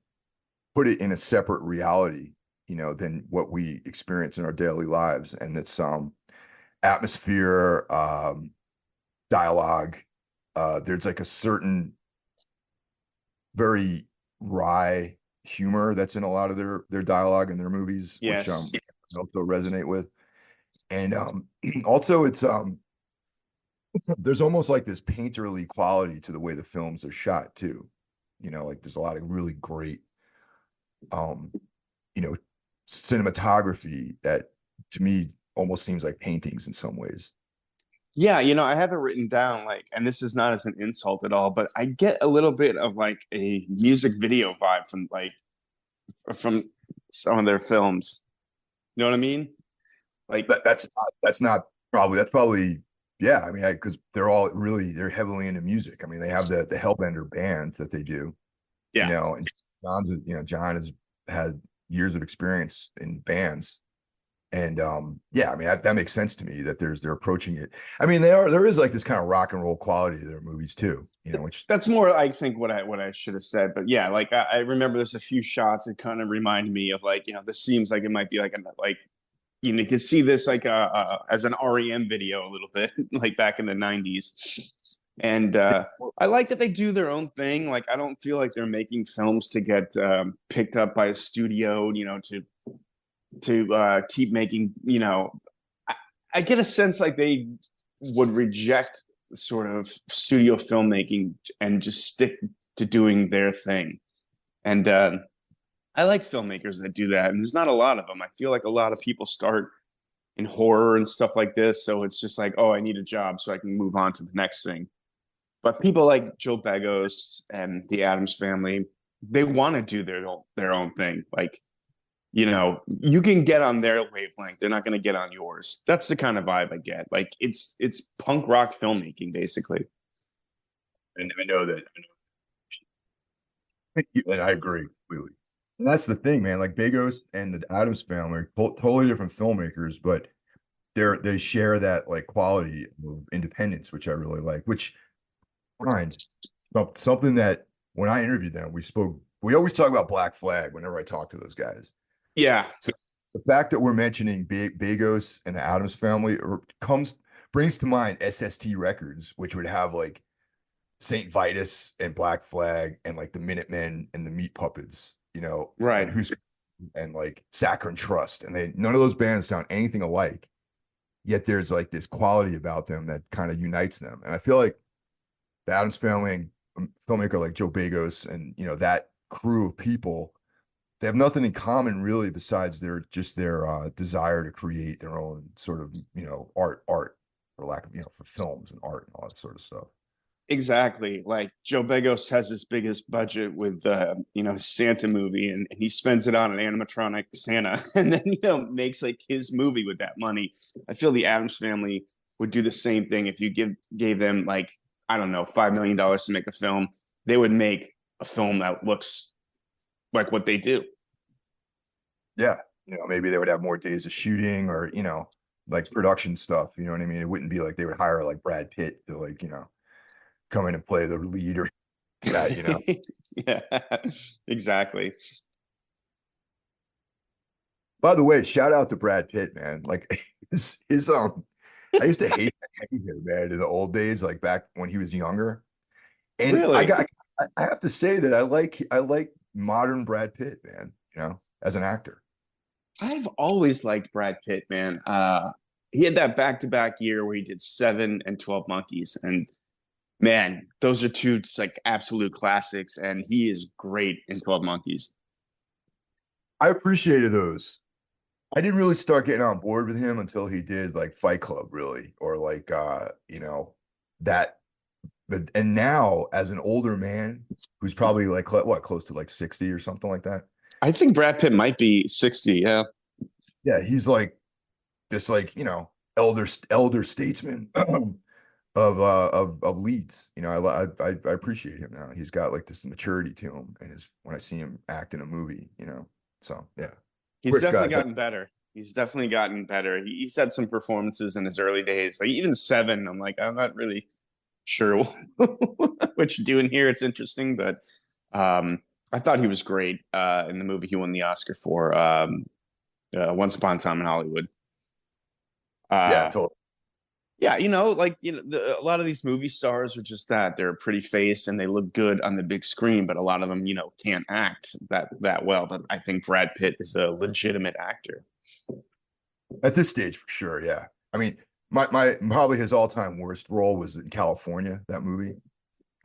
Speaker 1: put it in a separate reality, than what we experience in our daily lives, and it's atmosphere, dialogue. There's like a certain very wry humor that's in a lot of their dialogue in their movies,
Speaker 2: Yes.
Speaker 1: which I also resonate with. And also it's there's almost like this painterly quality to the way the films are shot too. Like there's a lot of really great um cinematography that to me almost seems like paintings in some ways.
Speaker 2: Yeah, I have it written down, and this is not as an insult at all, but I get a little bit of like a music video vibe from some of their films. You know what I mean? Like
Speaker 1: That's probably yeah. I mean, because they're heavily into music. I mean, they have the Hellbender band that they do,
Speaker 2: yeah.
Speaker 1: and John has had years of experience in bands, And yeah, I mean that makes sense to me that they're approaching it. I mean, there is like this kind of rock and roll quality to their movies too, you know, which
Speaker 2: That's more, I think, what I should have said. But yeah, like I remember there's a few shots that kind of remind me of like, this seems like it might be like you can see this like as an REM video a little bit, like back in the 90s. And I like that they do their own thing. Like I don't feel like they're making films to get picked up by a studio, to keep making, I get a sense like they would reject sort of studio filmmaking and just stick to doing their thing. And I like filmmakers that do that. And there's not a lot of them. I feel like a lot of people start in horror and stuff like this. So it's just like, oh, I need a job so I can move on to the next thing. But people like Joe Begos and the Addams Family, they want to do their own thing. Like, you can get on their wavelength. They're not going to get on yours. That's the kind of vibe I get. Like it's punk rock filmmaking, basically.
Speaker 1: and I know that. And I agree completely. And that's the thing, man. Like Begos and the Addams Family are totally different filmmakers, but they share that like quality of independence, which I really like. Which finds something that when I interviewed them, we always talk about Black Flag whenever I talk to those guys.
Speaker 2: Yeah.
Speaker 1: So the fact that we're mentioning Begos and the Addams Family brings to mind SST Records, which would have like Saint Vitus and Black Flag and like the Minutemen and the Meat Puppets,
Speaker 2: Right.
Speaker 1: and like Saccharine Trust, and none of those bands sound anything alike. Yet there's like this quality about them that kind of unites them, and I feel like the Addams Family and filmmaker like Joe Begos and that crew of people, they have nothing in common really besides their desire to create their own sort of art for lack of for films and art and all that sort of stuff.
Speaker 2: Exactly. Like Joe Begos has his biggest budget with Santa movie, and he spends it on an animatronic Santa, and then makes like his movie with that money. I feel the Addams Family would do the same thing if you gave them like, I don't know, $5 million to make a film. They would make a film that looks like what they do.
Speaker 1: Yeah, maybe they would have more days of shooting, or like production stuff. You know what I mean? It wouldn't be like they would hire like Brad Pitt to like come in and play the lead or that,
Speaker 2: Yeah, exactly.
Speaker 1: By the way, shout out to Brad Pitt, man. Like his I used to hate him, man, in the old days, like back when he was younger. And
Speaker 2: Really?
Speaker 1: I have to say that I like modern Brad Pitt, man, as an actor.
Speaker 2: I've always liked Brad Pitt, man. He had that back-to-back year where he did 7 and 12 Monkeys, and man, those are two just like absolute classics, and he is great in 12 Monkeys.
Speaker 1: I appreciated those. I didn't really start getting on board with him until he did like Fight Club, really, or like that. But and now as an older man who's probably like close to like 60 or something like that.
Speaker 2: I think Brad Pitt might be 60. Yeah.
Speaker 1: Yeah, he's like this elder statesman of leads. I appreciate him now. He's got like this maturity to him, and when I see him act in a movie, so yeah.
Speaker 2: He's definitely gotten better. He's definitely gotten better. He's had some performances in his early days, like even 7. I'm like, I'm not really sure what you're doing here. It's interesting, but I thought he was great in the movie he won the Oscar for, Once Upon a Time in Hollywood.
Speaker 1: Yeah, totally.
Speaker 2: Yeah, a lot of these movie stars are just that. They're a pretty face and they look good on the big screen, but a lot of them, can't act that well. But I think Brad Pitt is a legitimate actor.
Speaker 1: At this stage, for sure, yeah. I mean, my probably his all-time worst role was in California, that movie.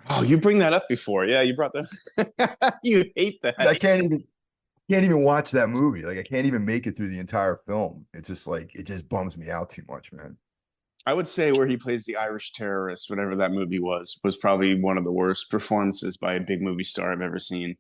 Speaker 2: Oh, you bring that up before. Yeah, you brought that. You hate that.
Speaker 1: I can't even watch that movie. Like I can't even make it through the entire film. It's just like it just bums me out too much, man.
Speaker 2: I would say where he plays the Irish terrorist, whatever that movie was probably one of the worst performances by a big movie star I've ever seen.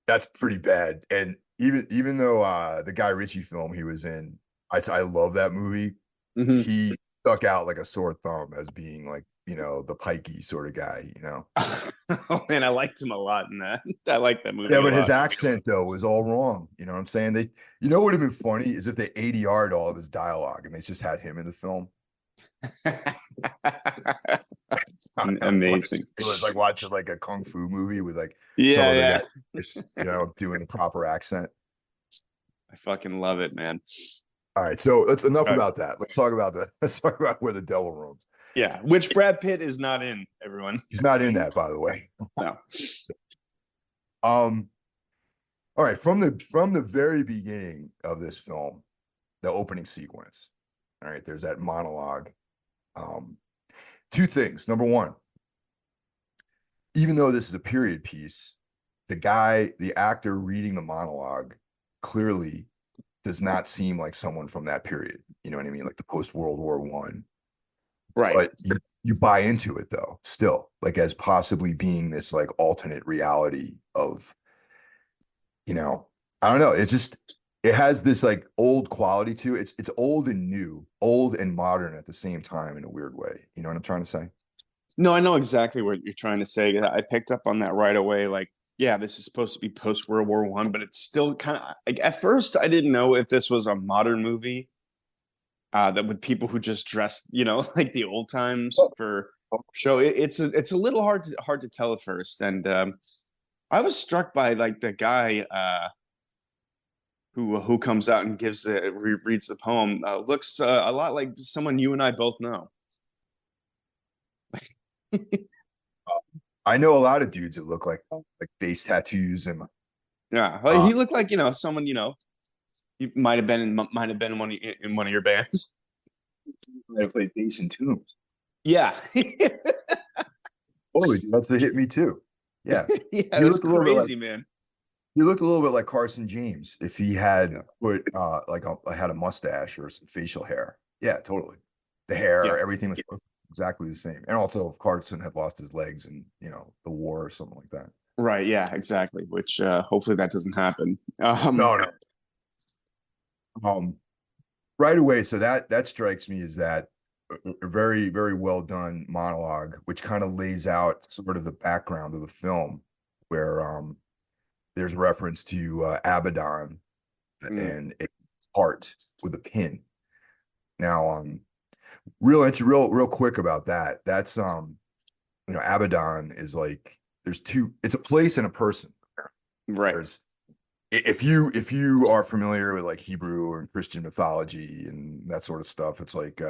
Speaker 1: That's pretty bad. And even though the Guy Ritchie film he was in, I love that movie.
Speaker 2: Mm-hmm.
Speaker 1: He stuck out like a sore thumb as being like, you know, the pikey sort of guy, you know.
Speaker 2: Oh man, I liked him a lot in that. I like that movie
Speaker 1: Yeah,
Speaker 2: a
Speaker 1: but his
Speaker 2: lot.
Speaker 1: accent though was all wrong. You know what I'm saying? You know, what would have been funny is if they ADR'd all of his dialogue and they just had him in the film.
Speaker 2: Amazing.
Speaker 1: It was like watching like a kung fu movie with like some
Speaker 2: Yeah,
Speaker 1: other
Speaker 2: yeah.
Speaker 1: guy, just, you know, doing the proper accent.
Speaker 2: I fucking love it, man.
Speaker 1: All right, so that's enough
Speaker 2: All right.
Speaker 1: about that. Let's talk about where the devil roams.
Speaker 2: Yeah, which Brad Pitt is not in, everyone.
Speaker 1: He's not in that, by the way.
Speaker 2: No.
Speaker 1: All right, from the very beginning of this film, the opening sequence. All right, there's that monologue. Two things. Number one, even though this is a period piece, the actor reading the monologue clearly does not seem like someone from that period. You know what I mean? Like the post World War One.
Speaker 2: Right.
Speaker 1: But you buy into it though, still, like as possibly being this like alternate reality of, you know, I don't know. It has this like old quality to it. It's old and new, old and modern at the same time in a weird way. You know what I'm trying to say?
Speaker 2: No, I know exactly what you're trying to say. I picked up on that right away. Like, yeah, this is supposed to be post World War One, but it's still kind of like at first I didn't know if this was a modern movie that with people who just dressed, you know, like the old times for show. It's a little hard to tell at first, and I was struck by like the guy who comes out and reads the poem. Looks a lot like someone you and I both know.
Speaker 1: I know a lot of dudes that look like face tattoos and
Speaker 2: Yeah, well, he looked like, you know, someone, you know, he might have been in one of your bands.
Speaker 1: I played bass in Tombs.
Speaker 2: Yeah.
Speaker 1: Holy, that's the hit me too. Yeah,
Speaker 2: Yeah,
Speaker 1: he
Speaker 2: it was
Speaker 1: looked a little bit
Speaker 2: crazy,
Speaker 1: like
Speaker 2: man.
Speaker 1: he looked a little bit like Carson James if he had
Speaker 2: Yeah.
Speaker 1: put had a mustache or some facial hair. Yeah, totally. The
Speaker 2: Yeah.
Speaker 1: hair, everything was exactly the same. And also, if Carson had lost his legs in, you know, the war or something like that.
Speaker 2: Right, yeah, exactly. Which hopefully that doesn't happen.
Speaker 1: No, no. Right away, so that strikes me as that a very, very well done monologue, which kind of lays out sort of the background of the film, where there's reference to Abaddon and a heart with a pin. Now, real quick about that. That's you know, Abaddon is like it's a place and a person.
Speaker 2: Right.
Speaker 1: There's if you are familiar with like Hebrew or Christian mythology and that sort of stuff, it's like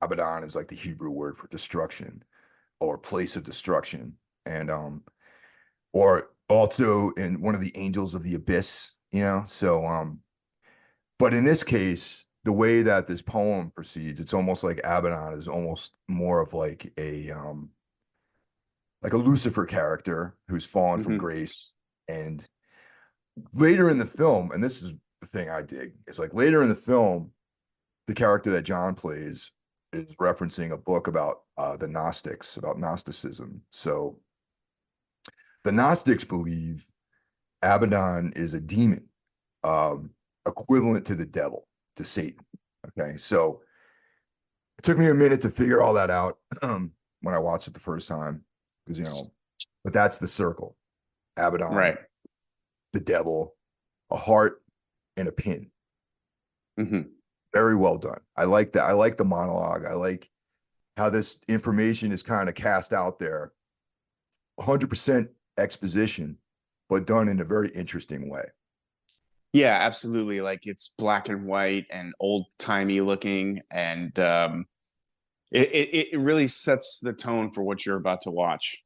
Speaker 1: Abaddon is like the Hebrew word for destruction or place of destruction. And or also in one of the angels of the abyss, you know. So but in this case, the way that this poem proceeds, it's almost like Abaddon is almost more of like a Lucifer character who's fallen from grace. And later in the film, and this is the thing I dig, it's like later in the film, the character that John plays is referencing a book about the Gnostics, about Gnosticism. So the Gnostics believe Abaddon is a demon, equivalent to the devil, to Satan. Okay, so it took me a minute to figure all that out when I watched it the first time, because you know, but that's the circle: Abaddon,
Speaker 2: Right.
Speaker 1: the devil, a heart, and a pin.
Speaker 2: Mm-hmm.
Speaker 1: Very well done. I like that. I like the monologue. I like how this information is kind of cast out there. 100% exposition, but done in a very interesting way.
Speaker 2: Yeah, absolutely. Like it's black and white and old timey looking, and it really sets the tone for what you're about to watch.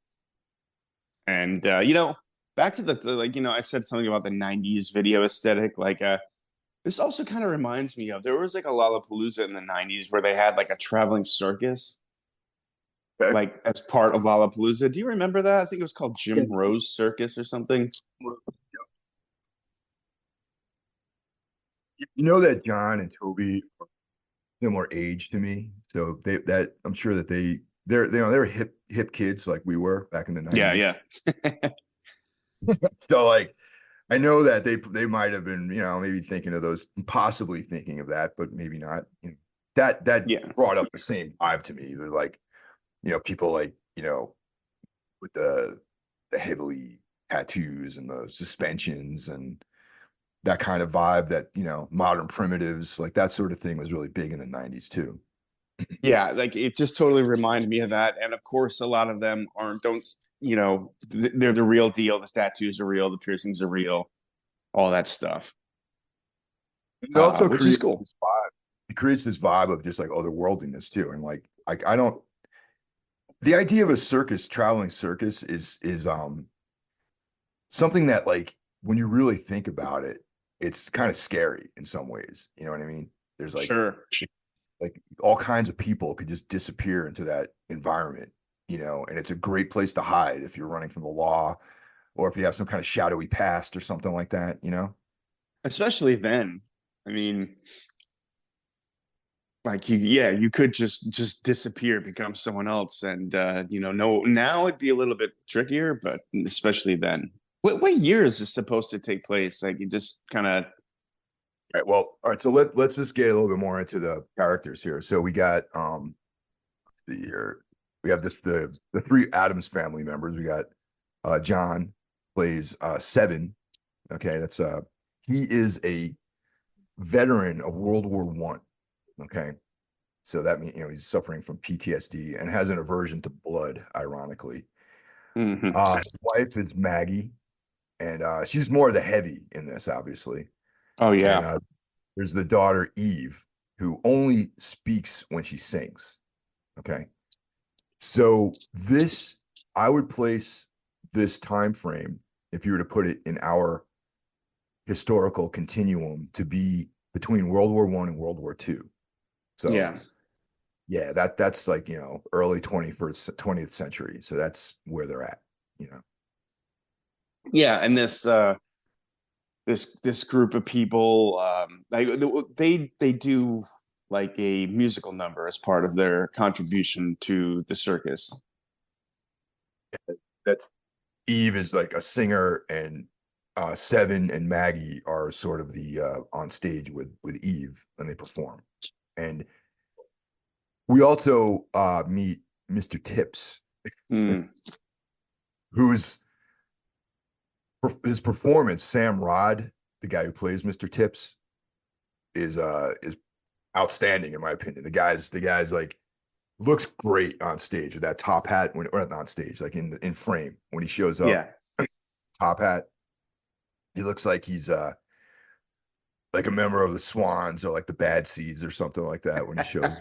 Speaker 2: And you know, back to the like, you know, I said something about the '90s video aesthetic. Like, this also kind of reminds me of there was like a Lollapalooza in the '90s where they had like a traveling circus,
Speaker 1: Okay.
Speaker 2: like as part of Lollapalooza. Do you remember that? I think it was called Jim Rose Circus or something.
Speaker 1: You know that John and Toby are similar age to me, so that I'm sure that they're hip kids like we were back in the
Speaker 2: Yeah,
Speaker 1: 90s.
Speaker 2: yeah.
Speaker 1: So like I know that they might have been, you know, maybe thinking of those, possibly thinking of that, but maybe not. You know, that
Speaker 2: Yeah.
Speaker 1: brought up the same vibe to me. They're like people like, with the heavily tattoos and the suspensions and that kind of vibe that, modern primitives, like that sort of thing was really big in the 90s too.
Speaker 2: Yeah, like it just totally reminded me of that. And of course, a lot of them aren't, don't, they're the real deal. The tattoos are real, the piercings are real, all that stuff,
Speaker 1: It also
Speaker 2: which is
Speaker 1: creates
Speaker 2: cool.
Speaker 1: this vibe. It creates this vibe of just like otherworldliness too. And like, I don't, the idea of a circus, traveling circus is something that like, when you really think about it, it's kind of scary in some ways. You know what I mean? There's
Speaker 2: Sure.
Speaker 1: like all kinds of people could just disappear into that environment, and it's a great place to hide if you're running from the law or if you have some kind of shadowy past or something like that.
Speaker 2: Especially then. I mean, like you could just disappear, become someone else. And no, now it'd be a little bit trickier, but especially then. What year is this supposed to take place? Like you just kind of
Speaker 1: All right. Well, all right. So let's just get a little bit more into the characters here. So we got we have the three Adams family members. We got John plays Seven. Okay, that's he is a veteran of World War One. Okay, so that means he's suffering from PTSD and has an aversion to blood. Ironically,
Speaker 2: mhm.
Speaker 1: his wife is Maggie, and she's more of the heavy in this, obviously.
Speaker 2: Oh
Speaker 1: And
Speaker 2: yeah.
Speaker 1: there's the daughter Eve, who only speaks when she sings. Okay. So this, I would place this time frame, if you were to put it in our historical continuum, to be between World War One and World War Two. So
Speaker 2: Yeah.
Speaker 1: yeah, that's like, early 21st, 20th century. So that's where they're at.
Speaker 2: Yeah, and this group of people like they do like a musical number as part of their contribution to the circus.
Speaker 1: That's Eve is like a singer, and Seven and Maggie are sort of the on stage with Eve when they perform. And we also meet Mr. Tips,
Speaker 2: Mm.
Speaker 1: who's his performance, Sam Rod, the guy who plays Mr. Tips, is outstanding in my opinion. The guy's like looks great on stage with that top hat or not on stage, like in frame when he shows up,
Speaker 2: Yeah.
Speaker 1: top hat. He looks like a member of the Swans or like the Bad Seeds or something like that when he shows.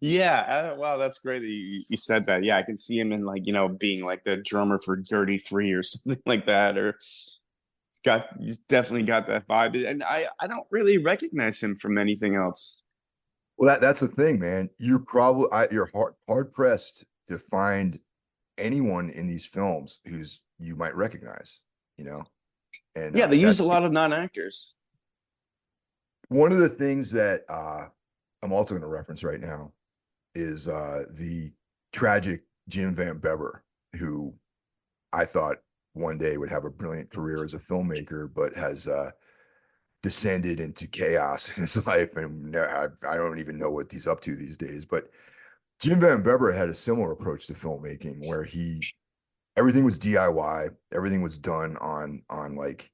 Speaker 2: Yeah, wow, that's great that you said that. Yeah, I can see him in like being like the drummer for Dirty Three or something like that, or he's definitely got that vibe. And I don't really recognize him from anything else.
Speaker 1: Well, that's the thing, man. You're hard pressed to find anyone in these films who's you might recognize, you know. And
Speaker 2: Yeah, they use a
Speaker 1: that's
Speaker 2: lot of non-actors.
Speaker 1: one of the things that I'm also going to reference right now is the tragic Jim Van Bever, who I thought one day would have a brilliant career as a filmmaker, but has descended into chaos in his life, and I don't even know what he's up to these days. But Jim Van Bever had a similar approach to filmmaking, where everything was DIY, everything was done on like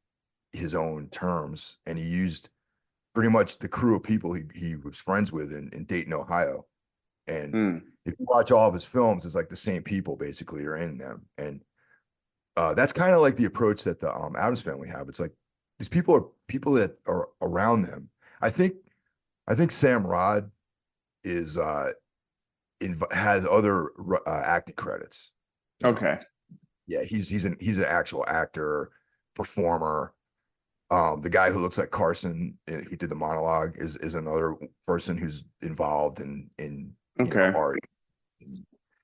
Speaker 1: his own terms, and he used pretty much the crew of people he was friends with in Dayton, Ohio. And
Speaker 2: Mm.
Speaker 1: if you watch all of his films, it's like the same people basically are in them. And that's kind of like the approach that the Addams family have. It's like these people are people that are around them. I think I think Sam Rod is has other acting credits. You know,
Speaker 2: Okay.
Speaker 1: yeah, he's an actual actor, performer. The guy who looks like Carson, who did the monologue, is another person who's involved in
Speaker 2: Okay.
Speaker 1: art.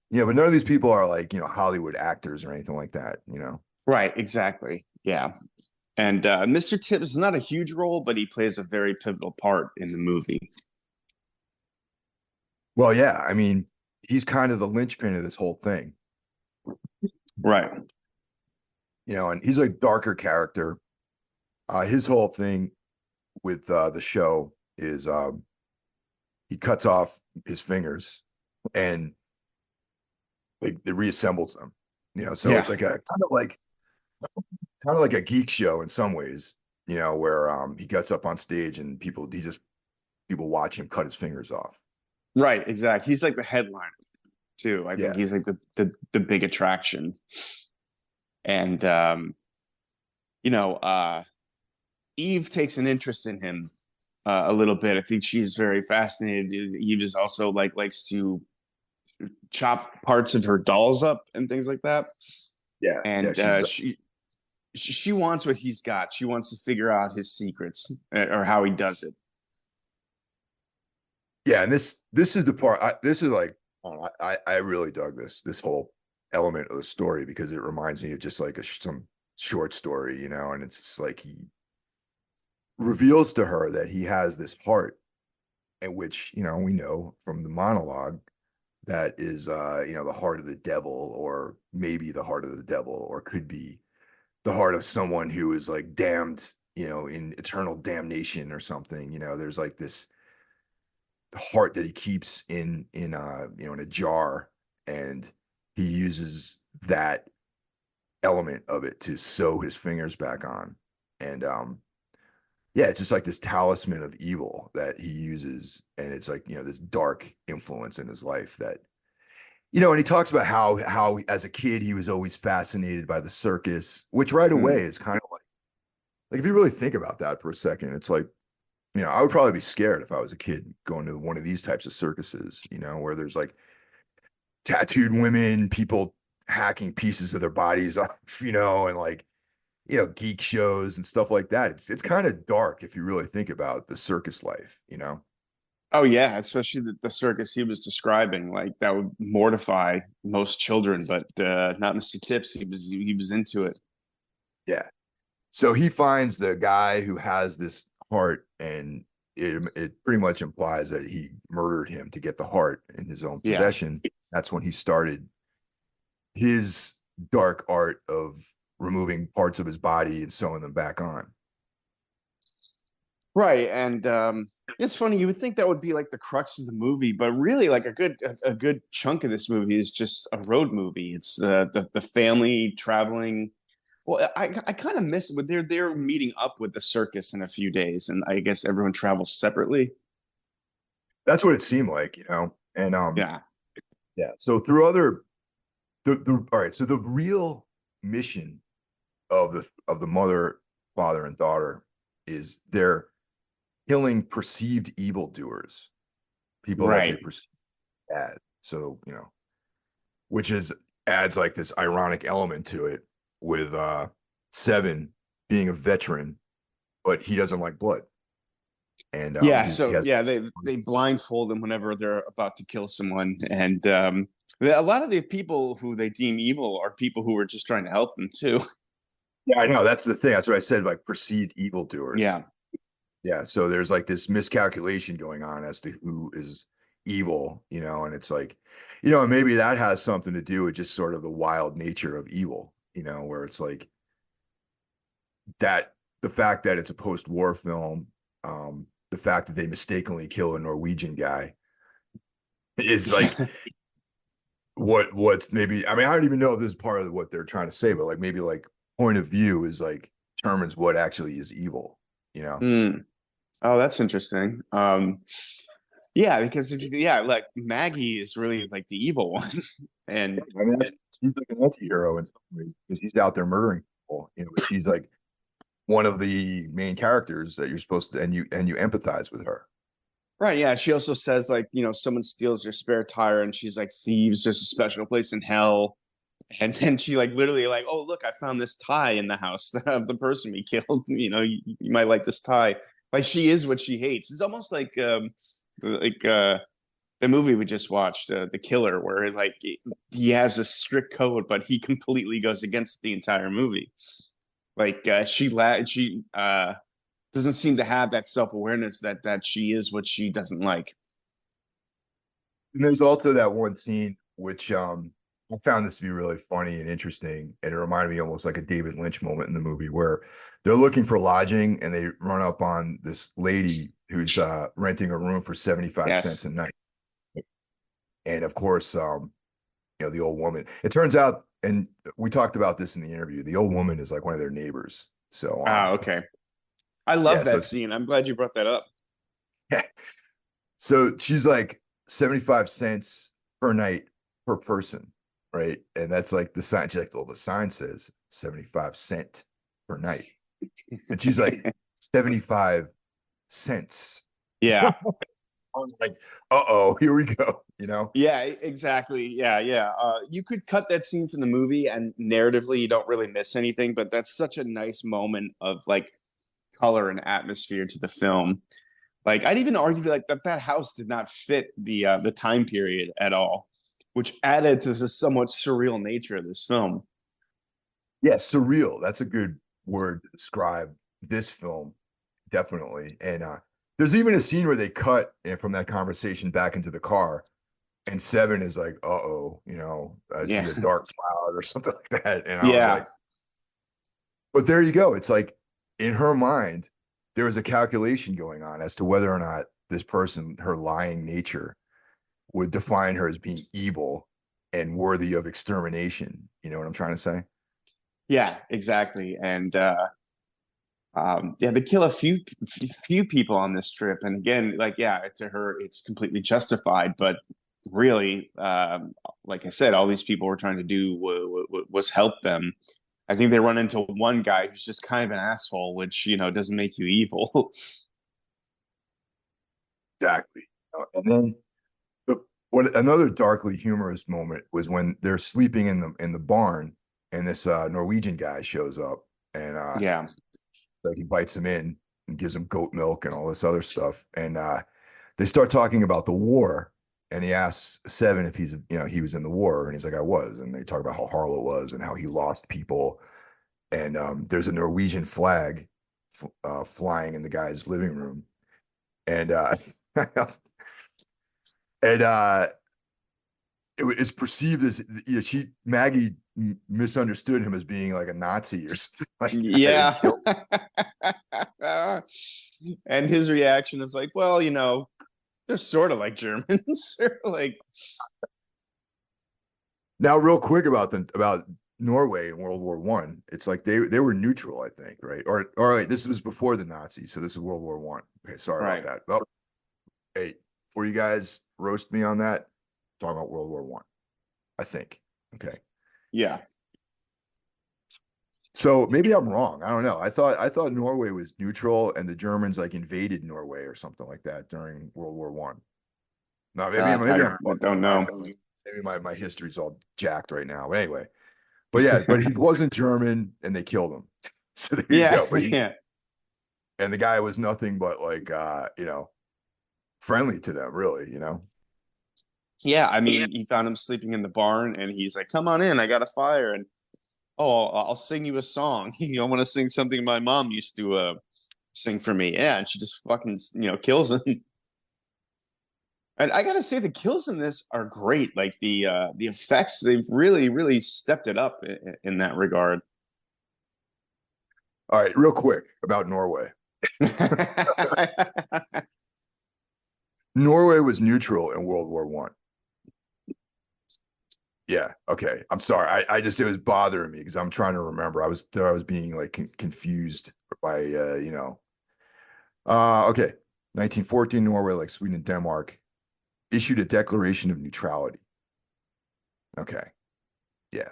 Speaker 1: Yeah, but none of these people are like Hollywood actors or anything like that.
Speaker 2: Right. Exactly. Yeah. And Mr. Tips is not a huge role, but he plays a very pivotal part in the movie.
Speaker 1: Well, yeah, I mean, he's kind of the linchpin of this whole thing,
Speaker 2: Right.
Speaker 1: and he's a darker character. His whole thing with the show is he cuts off his fingers, and like it reassembles them, so
Speaker 2: Yeah.
Speaker 1: it's like a kind of like a geek show in some ways, where he gets up on stage and people watch him cut his fingers off.
Speaker 2: Right, exactly. He's like the headliner too. I think
Speaker 1: Yeah.
Speaker 2: he's like the big attraction. And Eve takes an interest in him a little bit. I think she's very fascinated. Eve is also likes to chop parts of her dolls up and things like that.
Speaker 1: Yeah. Yeah.
Speaker 2: And she wants what he's got. She wants to figure out his secrets or how he does it.
Speaker 1: Yeah. And this is the part, this is like, I really dug this whole element of the story because it reminds me of just like some short story, and it's just like he reveals to her that he has this heart, in which, we know from the monologue that is, the heart of the devil, or maybe the heart of the devil, or could be the heart of someone who is like damned, in eternal damnation or something. There's like this heart that he keeps in a jar, and he uses that element of it to sew his fingers back on. And yeah, it's just like this talisman of evil that he uses, and it's like, this dark influence in his life that, and he talks about how as a kid he was always fascinated by the circus, which right away is kind of like if you really think about that for a second, it's like, I would probably be scared if I was a kid going to one of these types of circuses, where there's like tattooed women, people hacking pieces of their bodies off, and like, geek shows and stuff like that. It's kind of dark if you really think about the circus life.
Speaker 2: Oh yeah, especially the circus he was describing. Like that would mortify most children, but not Mr. Tips. He was into it.
Speaker 1: Yeah. So he finds the guy who has this heart, and it pretty much implies that he murdered him to get the heart in his own
Speaker 2: Yeah.
Speaker 1: possession. That's when he started his dark art of removing parts of his body and sewing them back on.
Speaker 2: Right, and it's funny. You would think that would be like the crux of the movie, but really, like a good chunk of this movie is just a road movie. It's the family traveling. Well, I kind of miss it, but they're meeting up with the circus in a few days, and I guess everyone travels separately.
Speaker 1: That's what it seemed like, and
Speaker 2: Yeah,
Speaker 1: yeah. So through all right. So the real mission of the mother, father, and daughter is they're killing perceived evildoers, people that they
Speaker 2: right.
Speaker 1: perceive bad. So, which is adds like this ironic element to it with Seven being a veteran, but he doesn't like blood. And
Speaker 2: Yeah,
Speaker 1: he
Speaker 2: so
Speaker 1: has
Speaker 2: yeah, they blindfold them whenever they're about to kill someone, and a lot of the people who they deem evil are people who are just trying to help them too.
Speaker 1: yeah, I know that's the thing. That's what I said, like perceived evildoers.
Speaker 2: Yeah.
Speaker 1: Yeah, so there's like this miscalculation going on as to who is evil, and it's like, maybe that has something to do with just sort of the wild nature of evil, where it's like that the fact that it's a post-war film, the fact that they mistakenly kill a Norwegian guy is like what's maybe, I mean, I don't even know if this is part of what they're trying to say, but like maybe like point of view is like determines what actually is evil.
Speaker 2: Mm. Oh, that's interesting. Yeah, because like Maggie is really like the evil one, and
Speaker 1: I mean, she's like an anti-hero in some ways because he's out there murdering people. She's like one of the main characters that you're supposed to, and you empathize with her.
Speaker 2: right, yeah. She also says like someone steals your spare tire, and she's like thieves. There's a special place in hell, and then she like literally like, oh look, I found this tie in the house of the person we killed. You might like this tie. Like she is what she hates. It's almost like the movie we just watched, The Killer, where like he has a strict code, but he completely goes against the entire movie. Like she doesn't seem to have that self awareness that she is what she doesn't like.
Speaker 1: And there's also that one scene which I found this to be really funny and interesting, and it reminded me almost like a David Lynch moment in the movie where they're looking for lodging and they run up on this lady who's renting a room for 75 cents
Speaker 2: Yes.
Speaker 1: a night. And of course, the old woman. It turns out, and we talked about this in the interview, the old woman is like one of their neighbors. So
Speaker 2: Okay. I love
Speaker 1: yeah, so
Speaker 2: that scene. I'm glad you brought that up.
Speaker 1: so she's like 75 cents per night per person, right? And that's like the sign. She's like, well, the sign says 75 cent per night. And she's like, 75 cents.
Speaker 2: Yeah.
Speaker 1: I was like, uh-oh, here we go,
Speaker 2: Yeah, exactly. Yeah. You could cut that scene from the movie, and narratively, you don't really miss anything. But that's such a nice moment of like color and atmosphere to the film. Like, I'd even argue like that house did not fit the time period at all, which added to the somewhat surreal nature of this film.
Speaker 1: Yeah, surreal. That's a good word to describe this film, definitely. And there's even a scene where they cut from that conversation back into the car, and Seven is like, "Uh-oh, I see
Speaker 2: Yeah,
Speaker 1: a dark cloud or something like that." And I was
Speaker 2: yeah,
Speaker 1: like, "But there you go. It's like in her mind, there was a calculation going on as to whether or not this person, her lying nature, would define her as being evil and worthy of extermination. You know what I'm trying to say?"
Speaker 2: yeah, exactly. And yeah, they kill a few people on this trip, and again, like, yeah, to her, it's completely justified. But really, like I said, all these people were trying to do was help them. I think they run into one guy who's just kind of an asshole, which doesn't make you evil.
Speaker 1: Exactly. And then what another darkly humorous moment was when they're sleeping in the barn, and this Norwegian guy shows up, and
Speaker 2: Yeah,
Speaker 1: like he bites him in and gives him goat milk and all this other stuff. And they start talking about the war, and he asks Seven if he was in the war, and he's like, I was. And they talk about how horrible it was and how he lost people. And there's a Norwegian flag flying in the guy's living room, and and it's perceived as Maggie misunderstood him as being like a Nazi or something like that, and
Speaker 2: yeah. And his reaction is like, well, they're sort of like Germans. They're like,
Speaker 1: now real quick about Norway in World War One. It's like they were neutral, I think, right? Or all right, this was before the Nazis, so this is World War One. Okay, sorry about
Speaker 2: right.
Speaker 1: that. Well, hey, before you guys roast me on that, talking about World War One, I think. Okay.
Speaker 2: Yeah.
Speaker 1: So maybe I'm wrong. I don't know. I thought Norway was neutral and the Germans like invaded Norway or something like that during World War One. No, maybe I'm
Speaker 2: I don't know.
Speaker 1: maybe my history's all jacked right now. But anyway, but yeah, but he wasn't German and they killed him. So there you
Speaker 2: Yeah,
Speaker 1: go. But
Speaker 2: yeah.
Speaker 1: and the guy was nothing but like friendly to them, really.
Speaker 2: Yeah, I mean, he found him sleeping in the barn, and he's like, "Come on in, I got a fire, and oh, I'll sing you a song. I want to sing something my mom used to sing for me." Yeah, and she just fucking kills him. And I gotta say, the kills in this are great. Like the effects, they've really stepped it up in that regard.
Speaker 1: All right, real quick about Norway. Norway was neutral in World War One. Yeah. Okay. I'm sorry. I just it was bothering me because I'm trying to remember. I was being like confused by Okay. 1914, Norway, like Sweden and Denmark, issued a declaration of neutrality. Okay. Yeah.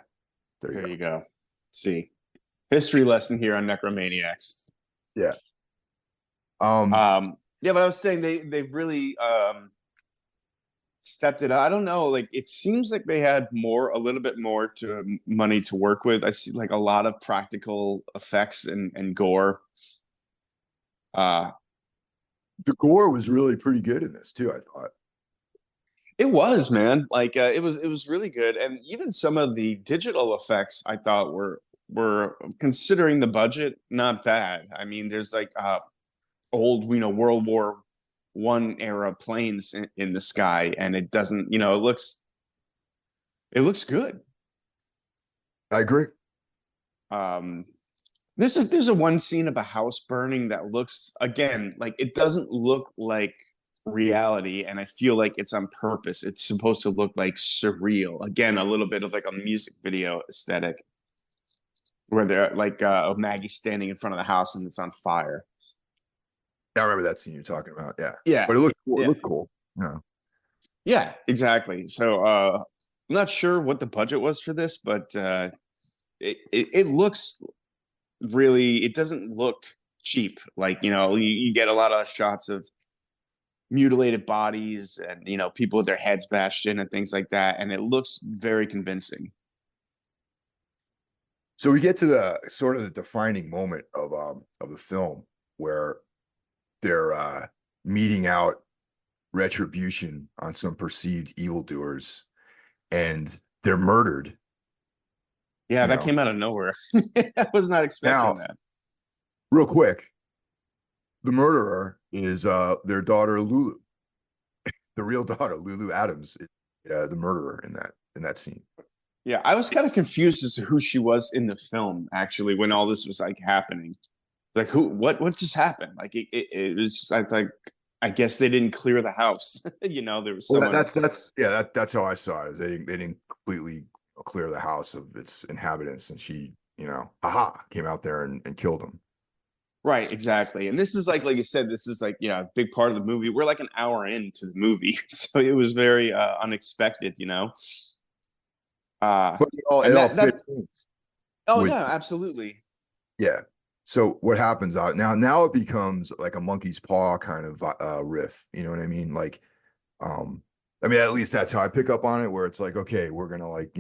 Speaker 1: There you
Speaker 2: There
Speaker 1: go.
Speaker 2: you go. Let's see, history lesson here on Necromaniacs.
Speaker 1: Yeah. Um,
Speaker 2: Yeah, but I was saying they've really stepped it up. I don't know. Like, it seems like they had a little bit more to money to work with. I see like a lot of practical effects and gore. Uh,
Speaker 1: the gore was really pretty good in this too, I thought.
Speaker 2: it was, man. Like, it was really good, and even some of the digital effects I thought were considering the budget not bad. I mean, there's like old, World War One era planes in the sky, and it doesn't, it looks good.
Speaker 1: I agree.
Speaker 2: Um, there's a one scene of a house burning that looks, again, like, it doesn't look like reality, and I feel like it's on purpose. It's supposed to look like surreal. Again, a little bit of like a music video aesthetic, where they're like Maggie standing in front of the house and it's on fire.
Speaker 1: I remember that scene you're talking about. Yeah,
Speaker 2: Yeah,
Speaker 1: but it looked cool. It
Speaker 2: yeah,
Speaker 1: looked cool. Yeah.
Speaker 2: yeah, exactly. So I'm not sure what the budget was for this, but it looks really. It doesn't look cheap. Like, you get a lot of shots of mutilated bodies and people with their heads bashed in and things like that, and it looks very convincing.
Speaker 1: So we get to the sort of the defining moment of the film where they're meeting out retribution on some perceived evildoers, and they're murdered.
Speaker 2: Yeah,
Speaker 1: You
Speaker 2: that
Speaker 1: know,
Speaker 2: came out of nowhere. I was not expecting
Speaker 1: now
Speaker 2: that.
Speaker 1: real quick, the murderer is their daughter Lulu, the real daughter Lulu Adams, the murderer in that scene.
Speaker 2: Yeah, I was kind of confused as to who she was in the film, actually, when all this was like happening. Like, what just happened? Like, it was, I guess they didn't clear the house. There was
Speaker 1: Well,
Speaker 2: someone.
Speaker 1: that's how I saw it. Is they didn't completely clear the house of its inhabitants, and she, haha, came out there and killed them.
Speaker 2: Right, exactly. And this is like you said, this is like, a big part of the movie. We're like an hour into the movie. So it was very unexpected.
Speaker 1: But
Speaker 2: And
Speaker 1: it all
Speaker 2: that
Speaker 1: fits in
Speaker 2: oh
Speaker 1: with
Speaker 2: yeah, absolutely.
Speaker 1: yeah. So what happens now it becomes like a monkey's paw kind of riff. You know what I mean? Like, at least that's how I pick up on it, where it's like, okay, we're gonna like,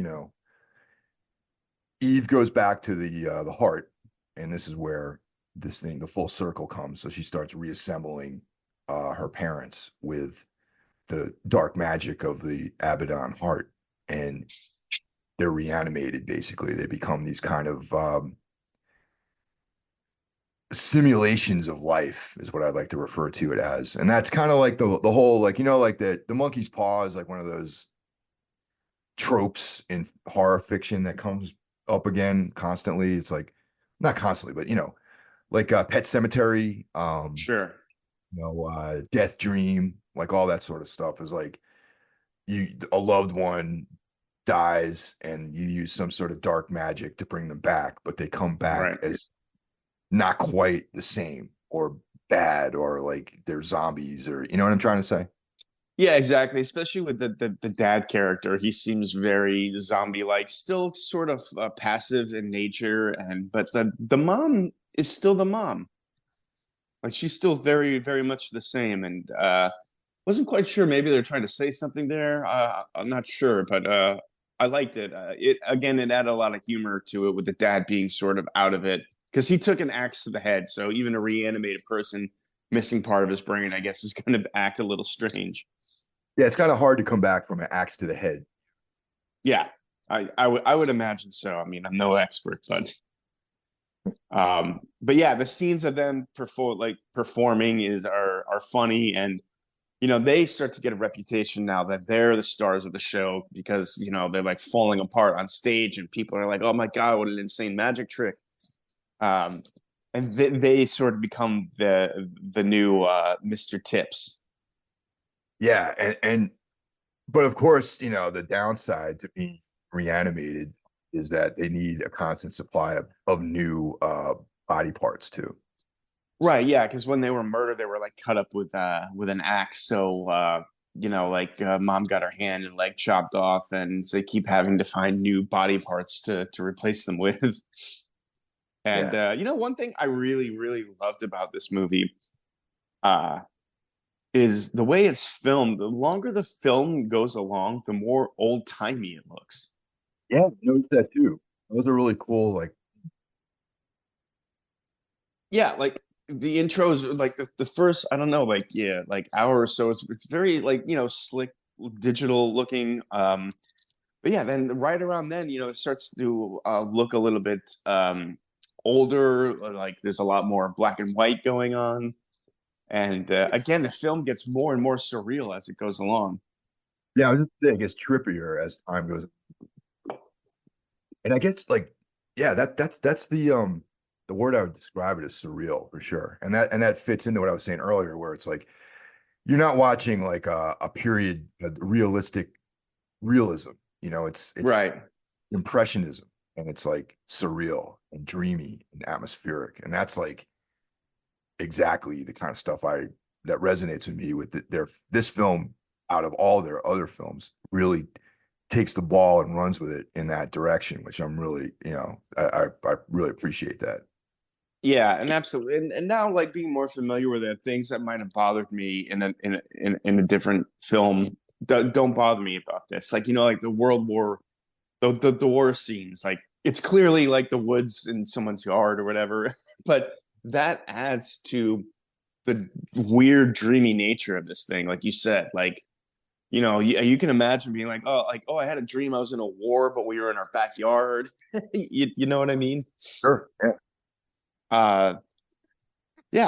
Speaker 1: Eve goes back to the heart, and this is where the full circle comes. So she starts reassembling her parents with the dark magic of the Abaddon heart, and they're reanimated. Basically, they become these kind of simulations of life, is what I'd like to refer to it as. And that's kind of like the whole, like, like the monkey's paw is like one of those tropes in horror fiction that comes up again constantly. It's like, not constantly, but like Pet Cemetery,
Speaker 2: Sure.
Speaker 1: Death Dream, like all that sort of stuff is like a loved one dies and you use some sort of dark magic to bring them back, but they come back
Speaker 2: Right.
Speaker 1: as not quite the same, or bad, or like they're zombies, or you know what I'm trying to say?
Speaker 2: Yeah, exactly. Especially with the dad character, he seems very zombie-like, still sort of passive in nature, but the mom is still the mom. Like, she's still very, very much the same, and wasn't quite sure. Maybe they're trying to say something there. I'm not sure, but I liked it. It added a lot of humor to it with the dad being sort of out of it because he took an axe to the head. So even a reanimated person missing part of his brain, I guess, is going to act a little strange.
Speaker 1: Yeah, it's kind of hard to come back from an axe to the head.
Speaker 2: Yeah, I would imagine so. I mean, I'm no expert, but yeah, the scenes of them performing are funny, and they start to get a reputation now that they're the stars of the show because they're like falling apart on stage, and people are like, "Oh my god, what an insane magic trick!" And they sort of become the new Mr. Tips.
Speaker 1: Yeah, but of course, the downside to being reanimated is that they need a constant supply of new body parts too.
Speaker 2: Right, yeah, because when they were murdered, they were like cut up with an axe. So mom got her hand and leg chopped off, and they keep having to find new body parts to replace them with. And
Speaker 1: Yeah.
Speaker 2: one thing I really, really loved about this movie uh, is the way it's filmed. The longer the film goes along, the more old timey it looks.
Speaker 1: Yeah, I noticed that too. Those are really cool. Like,
Speaker 2: Yeah, like the intros, like the first, I don't know, like yeah, like hour or so. It's very like slick, digital looking. But yeah, then right around then, it starts to look a little bit older. Like there's a lot more black and white going on, and again, the film gets more and more surreal as it goes along.
Speaker 1: yeah, I was just saying, it gets trippier as time goes. And I guess like, yeah, that's the word I would describe it as surreal for sure. And that fits into what I was saying earlier, where it's like you're not watching like a period, a realistic realism. You know, it's
Speaker 2: Right.
Speaker 1: impressionism, and it's like surreal and dreamy and atmospheric, and that's like exactly the kind of stuff I that resonates with me with this film out of all their other films really takes the ball and runs with it in that direction, which I'm really, I really appreciate that.
Speaker 2: Yeah, and absolutely, and now like being more familiar with it, things that might have bothered me in a different film don't bother me about this. Like like the World War, the war scenes. Like it's clearly like the woods in someone's yard or whatever, but that adds to the weird, dreamy nature of this thing. Like you said, like you can imagine being like, oh, I had a dream I was in a war, but we were in our backyard. You know what I mean?
Speaker 1: Sure. Yeah.
Speaker 2: Uh, yeah,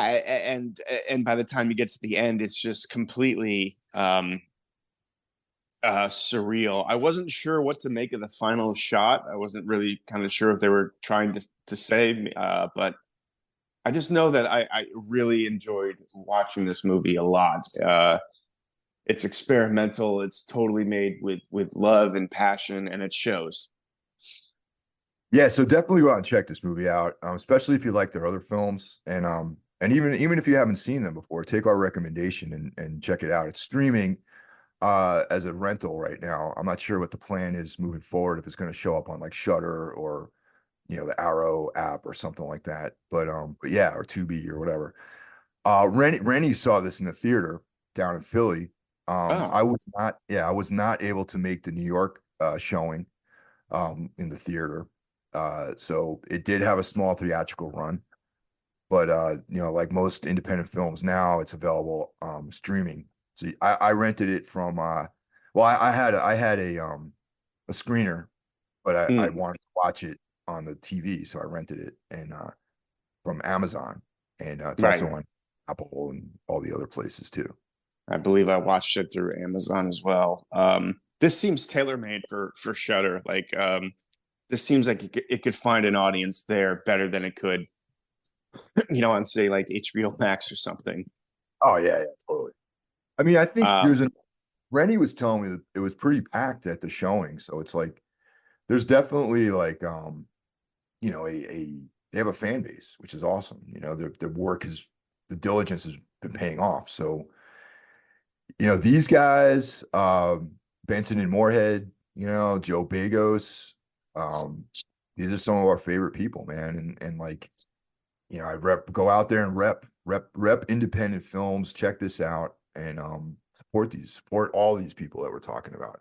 Speaker 2: and by the time you get to the end, it's just completely surreal. I wasn't sure what to make of the final shot. I wasn't really kind of sure if they were trying to say, but I just know that I really enjoyed watching this movie a lot. It's experimental. It's totally made with love and passion, and it shows.
Speaker 1: Yeah, so definitely go out and check this movie out, especially if you like their other films, and even if you haven't seen them before, take our recommendation and check it out. It's streaming as a rental right now. I'm not sure what the plan is moving forward, if it's going to show up on like Shutter or the Arrow app or something like that. But yeah, or Tubi or whatever. Rennie saw this in the theater down in Philly.
Speaker 2: Oh,
Speaker 1: I was not able to make the New York showing in the theater. So it did have a small theatrical run, but like most independent films now, it's available streaming. So I rented it from well, I had a screener, but I
Speaker 2: mm,
Speaker 1: wanted to watch it on the TV, so I rented it and from Amazon, and it's also
Speaker 2: right.
Speaker 1: on Apple and all the other places too.
Speaker 2: I believe I watched it through Amazon as well. This seems tailor made for Shutter. Like this seems like it could find an audience there better than it could, on say like HBO Max or something.
Speaker 1: Oh yeah, totally. I mean, I think
Speaker 2: Um,
Speaker 1: Rennie was telling me that it was pretty packed at the showing, so it's like there's definitely like a they have a fan base, which is awesome. Their work is the diligence has been paying off. So these guys, Benson and Moorhead, Joe Bagos, um, these are some of our favorite people, man. And like, I go out there and rep independent films, check this out, and support all these people that we're talking about.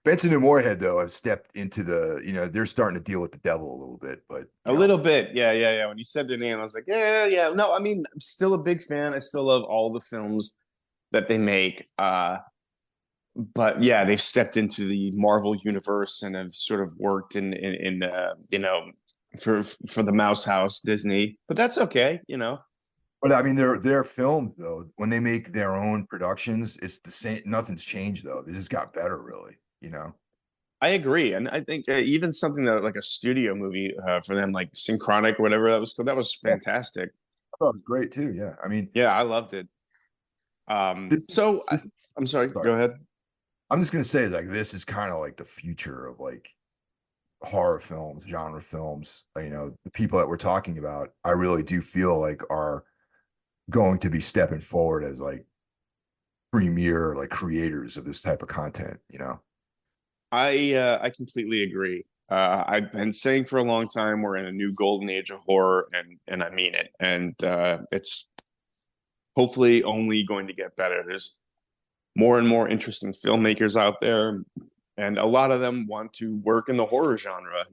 Speaker 1: Benson and Moorhead, though, have stepped into they're starting to deal with the devil a little bit, but
Speaker 2: a little bit, yeah. When you said their name, I was like, yeah. No, I mean, I'm still a big fan. I still love all the films that they make. But yeah, they've stepped into the Marvel universe and have sort of worked in for the Mouse House Disney. But that's okay.
Speaker 1: But I mean, their films though, when they make their own productions, it's the same. Nothing's changed though. They just got better, really.
Speaker 2: I agree, and I think even something that like a studio movie for them, like Synchronic, whatever that was called, that was
Speaker 1: Yeah,
Speaker 2: fantastic.
Speaker 1: I thought it was great too. Yeah, I mean,
Speaker 2: Yeah, I loved it.
Speaker 1: this,
Speaker 2: So
Speaker 1: this
Speaker 2: I'm sorry.
Speaker 1: sorry,
Speaker 2: Go ahead.
Speaker 1: I'm just gonna say like this is kind of like the future of like horror films, genre films. The people that we're talking about, I really do feel like are going to be stepping forward as like premier like creators of this type of content.
Speaker 2: I completely agree. I've been saying for a long time we're in a new golden age of horror, and I mean it. And it's hopefully only going to get better. There's more and more interesting filmmakers out there, and a lot of them want to work in the horror genre.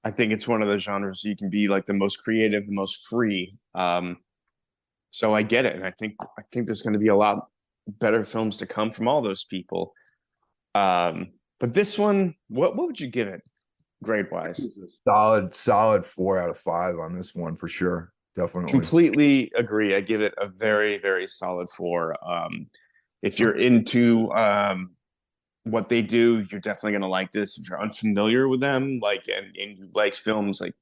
Speaker 2: I think it's one of the genres you can be like the most creative, the most free. So I get it, and I think there's going to be a lot better films to come from all those people. But this one, what would you give it grade wise?
Speaker 1: Solid 4 out of 5 on this one for sure. Definitely.
Speaker 2: Completely agree. I give it a very, very solid 4. If you're into what they do, you're definitely gonna like this. If you're unfamiliar with them, like and you like films like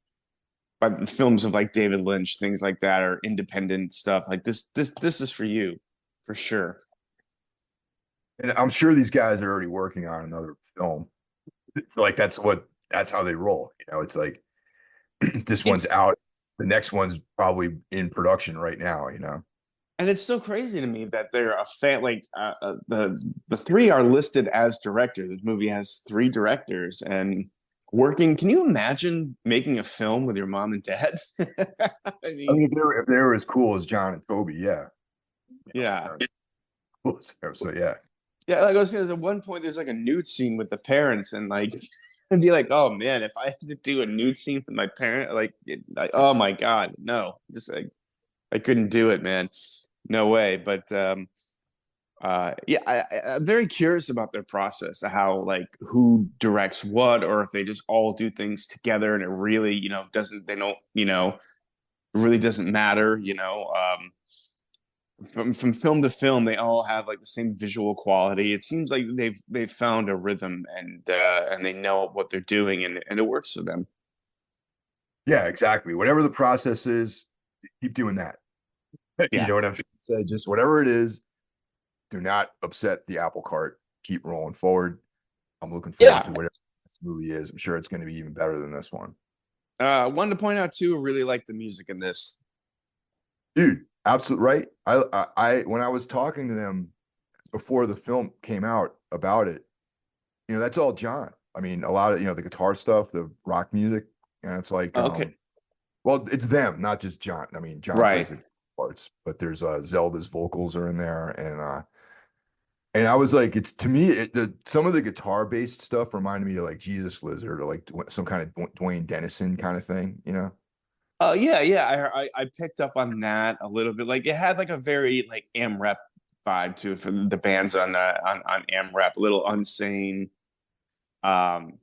Speaker 2: but the films of like David Lynch, things like that, or independent stuff like this is for you. for sure.
Speaker 1: And I'm sure these guys are already working on another film. Like that's how they roll. You know, it's like this one's
Speaker 2: It's
Speaker 1: out, the next one's probably in production right now. You know.
Speaker 2: and it's so crazy to me that they're a fan. Like the three are listed as directors. This movie has three directors and working. Can you imagine making a film with your mom and dad? I
Speaker 1: I
Speaker 2: mean,
Speaker 1: mean, if they were as cool as John and Toby, yeah.
Speaker 2: yeah.
Speaker 1: So yeah.
Speaker 2: Yeah, like I was saying, at one point there's like a nude scene with the parents, and like I'd be like, oh man, if I had to do a nude scene with my parent, like oh my god, no, just like I couldn't do it, man, no way. But yeah, I'm very curious about their process, how like who directs what, or if they just all do things together, and it really, doesn't they don't, really doesn't matter, from film to film, they all have like the same visual quality. It seems like they've found a rhythm, and they know what they're doing, and it works for them.
Speaker 1: Yeah, exactly. Whatever the process is, keep doing that. You
Speaker 2: Yeah,
Speaker 1: know what I'm trying to say? Just whatever it is, do not upset the apple cart. Keep rolling forward. I'm looking forward
Speaker 2: yeah.
Speaker 1: to whatever this movie is. I'm sure it's going to be even better than this one.
Speaker 2: Wanted to point out too, I really like the music in this.
Speaker 1: Dude, absolutely right. I when I was talking to them before the film came out about it, that's all John. I mean, a lot of, the guitar stuff, the rock music, and it's like,
Speaker 2: Okay,
Speaker 1: well, it's them, not just John. I mean, John plays
Speaker 2: right.
Speaker 1: the parts, but there's Zelda's vocals are in there, and I was like, it's to me, some of the guitar based stuff reminded me of like Jesus Lizard or like some kind of Dwayne Dennison kind of thing, you know?
Speaker 2: Oh yeah, yeah. I picked up on that a little bit. Like it had like a very like AMREP vibe to it for the bands on AMREP, a little Unsane. Um,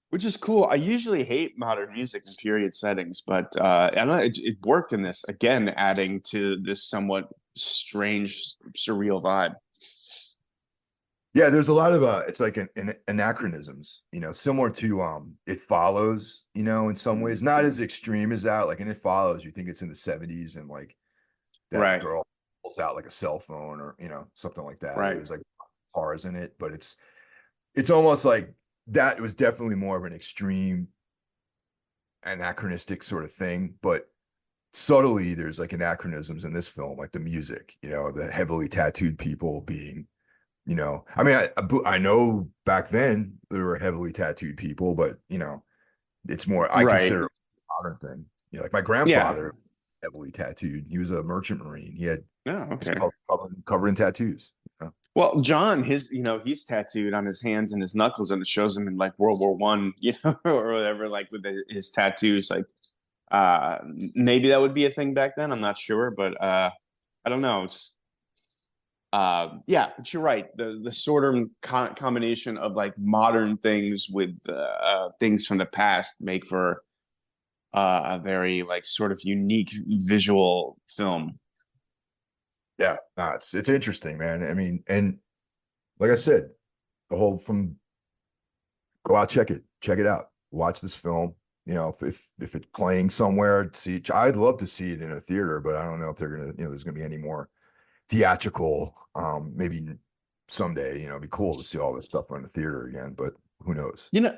Speaker 2: which is cool. I usually hate modern music in period settings, but I don't know, it worked in this again, adding to this somewhat strange, surreal vibe.
Speaker 1: Yeah, there's a lot of it's like an anachronisms, similar to It Follows, in some ways, not as extreme as that. Like in It Follows, you think it's in the 70s and like that
Speaker 2: Right,
Speaker 1: girl pulls out like a cell phone or something like that. Or
Speaker 2: right,
Speaker 1: there's like cars in it, but it's almost like that. It was definitely more of an extreme anachronistic sort of thing, but subtly there's like anachronisms in this film, like the music, the heavily tattooed people being, I mean, I know back then there were heavily tattooed people, but it's more, I
Speaker 2: right.
Speaker 1: consider it a modern thing. Like my
Speaker 2: Yeah.
Speaker 1: grandfather, heavily tattooed. He was a merchant marine. He had
Speaker 2: Yeah.
Speaker 1: his
Speaker 2: Okay.
Speaker 1: covered in tattoos.
Speaker 2: Well, John, he's tattooed on his hands and his knuckles, and it shows him in like World War I, or whatever, like with his tattoos. Like, maybe that would be a thing back then. I'm not sure, but I don't know. It's yeah, but you're right. The sort of combination of like modern things with things from the past make for a very like sort of unique visual film.
Speaker 1: Yeah, no, it's interesting, man. I mean, and like I said, the whole from go out, check it out, watch this film. If it's playing somewhere, I'd love to see it in a theater, but I don't know if they're gonna, there's gonna be any more theatrical. Maybe someday, it'd be cool to see all this stuff in the theater again, but who knows?
Speaker 2: You know,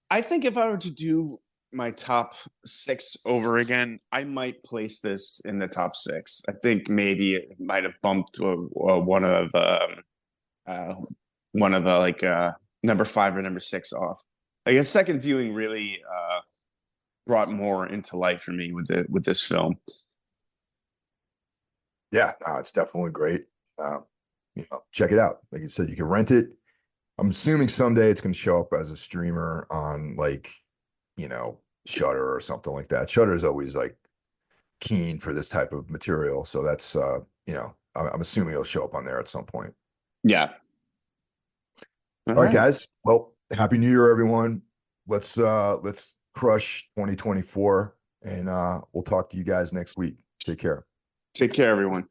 Speaker 2: I think if I were to do my top six over again, I might place this in the top six. I think maybe it might have bumped uh, one of the like number five or number six off. Like a second viewing really brought more into life for me with this film.
Speaker 1: Yeah, no, it's definitely great. Check it out. Like you said, you can rent it. I'm assuming someday it's going to show up as a streamer on like, Shutter or something like that. Shutter is always like keen for this type of material, so that's I'm assuming it'll show up on there at some point.
Speaker 2: Yeah. All
Speaker 1: All right,
Speaker 2: right.
Speaker 1: guys. Well, happy New Year, everyone. Let's crush 2024, and we'll talk to you guys next week. Take care.
Speaker 2: Take care, everyone.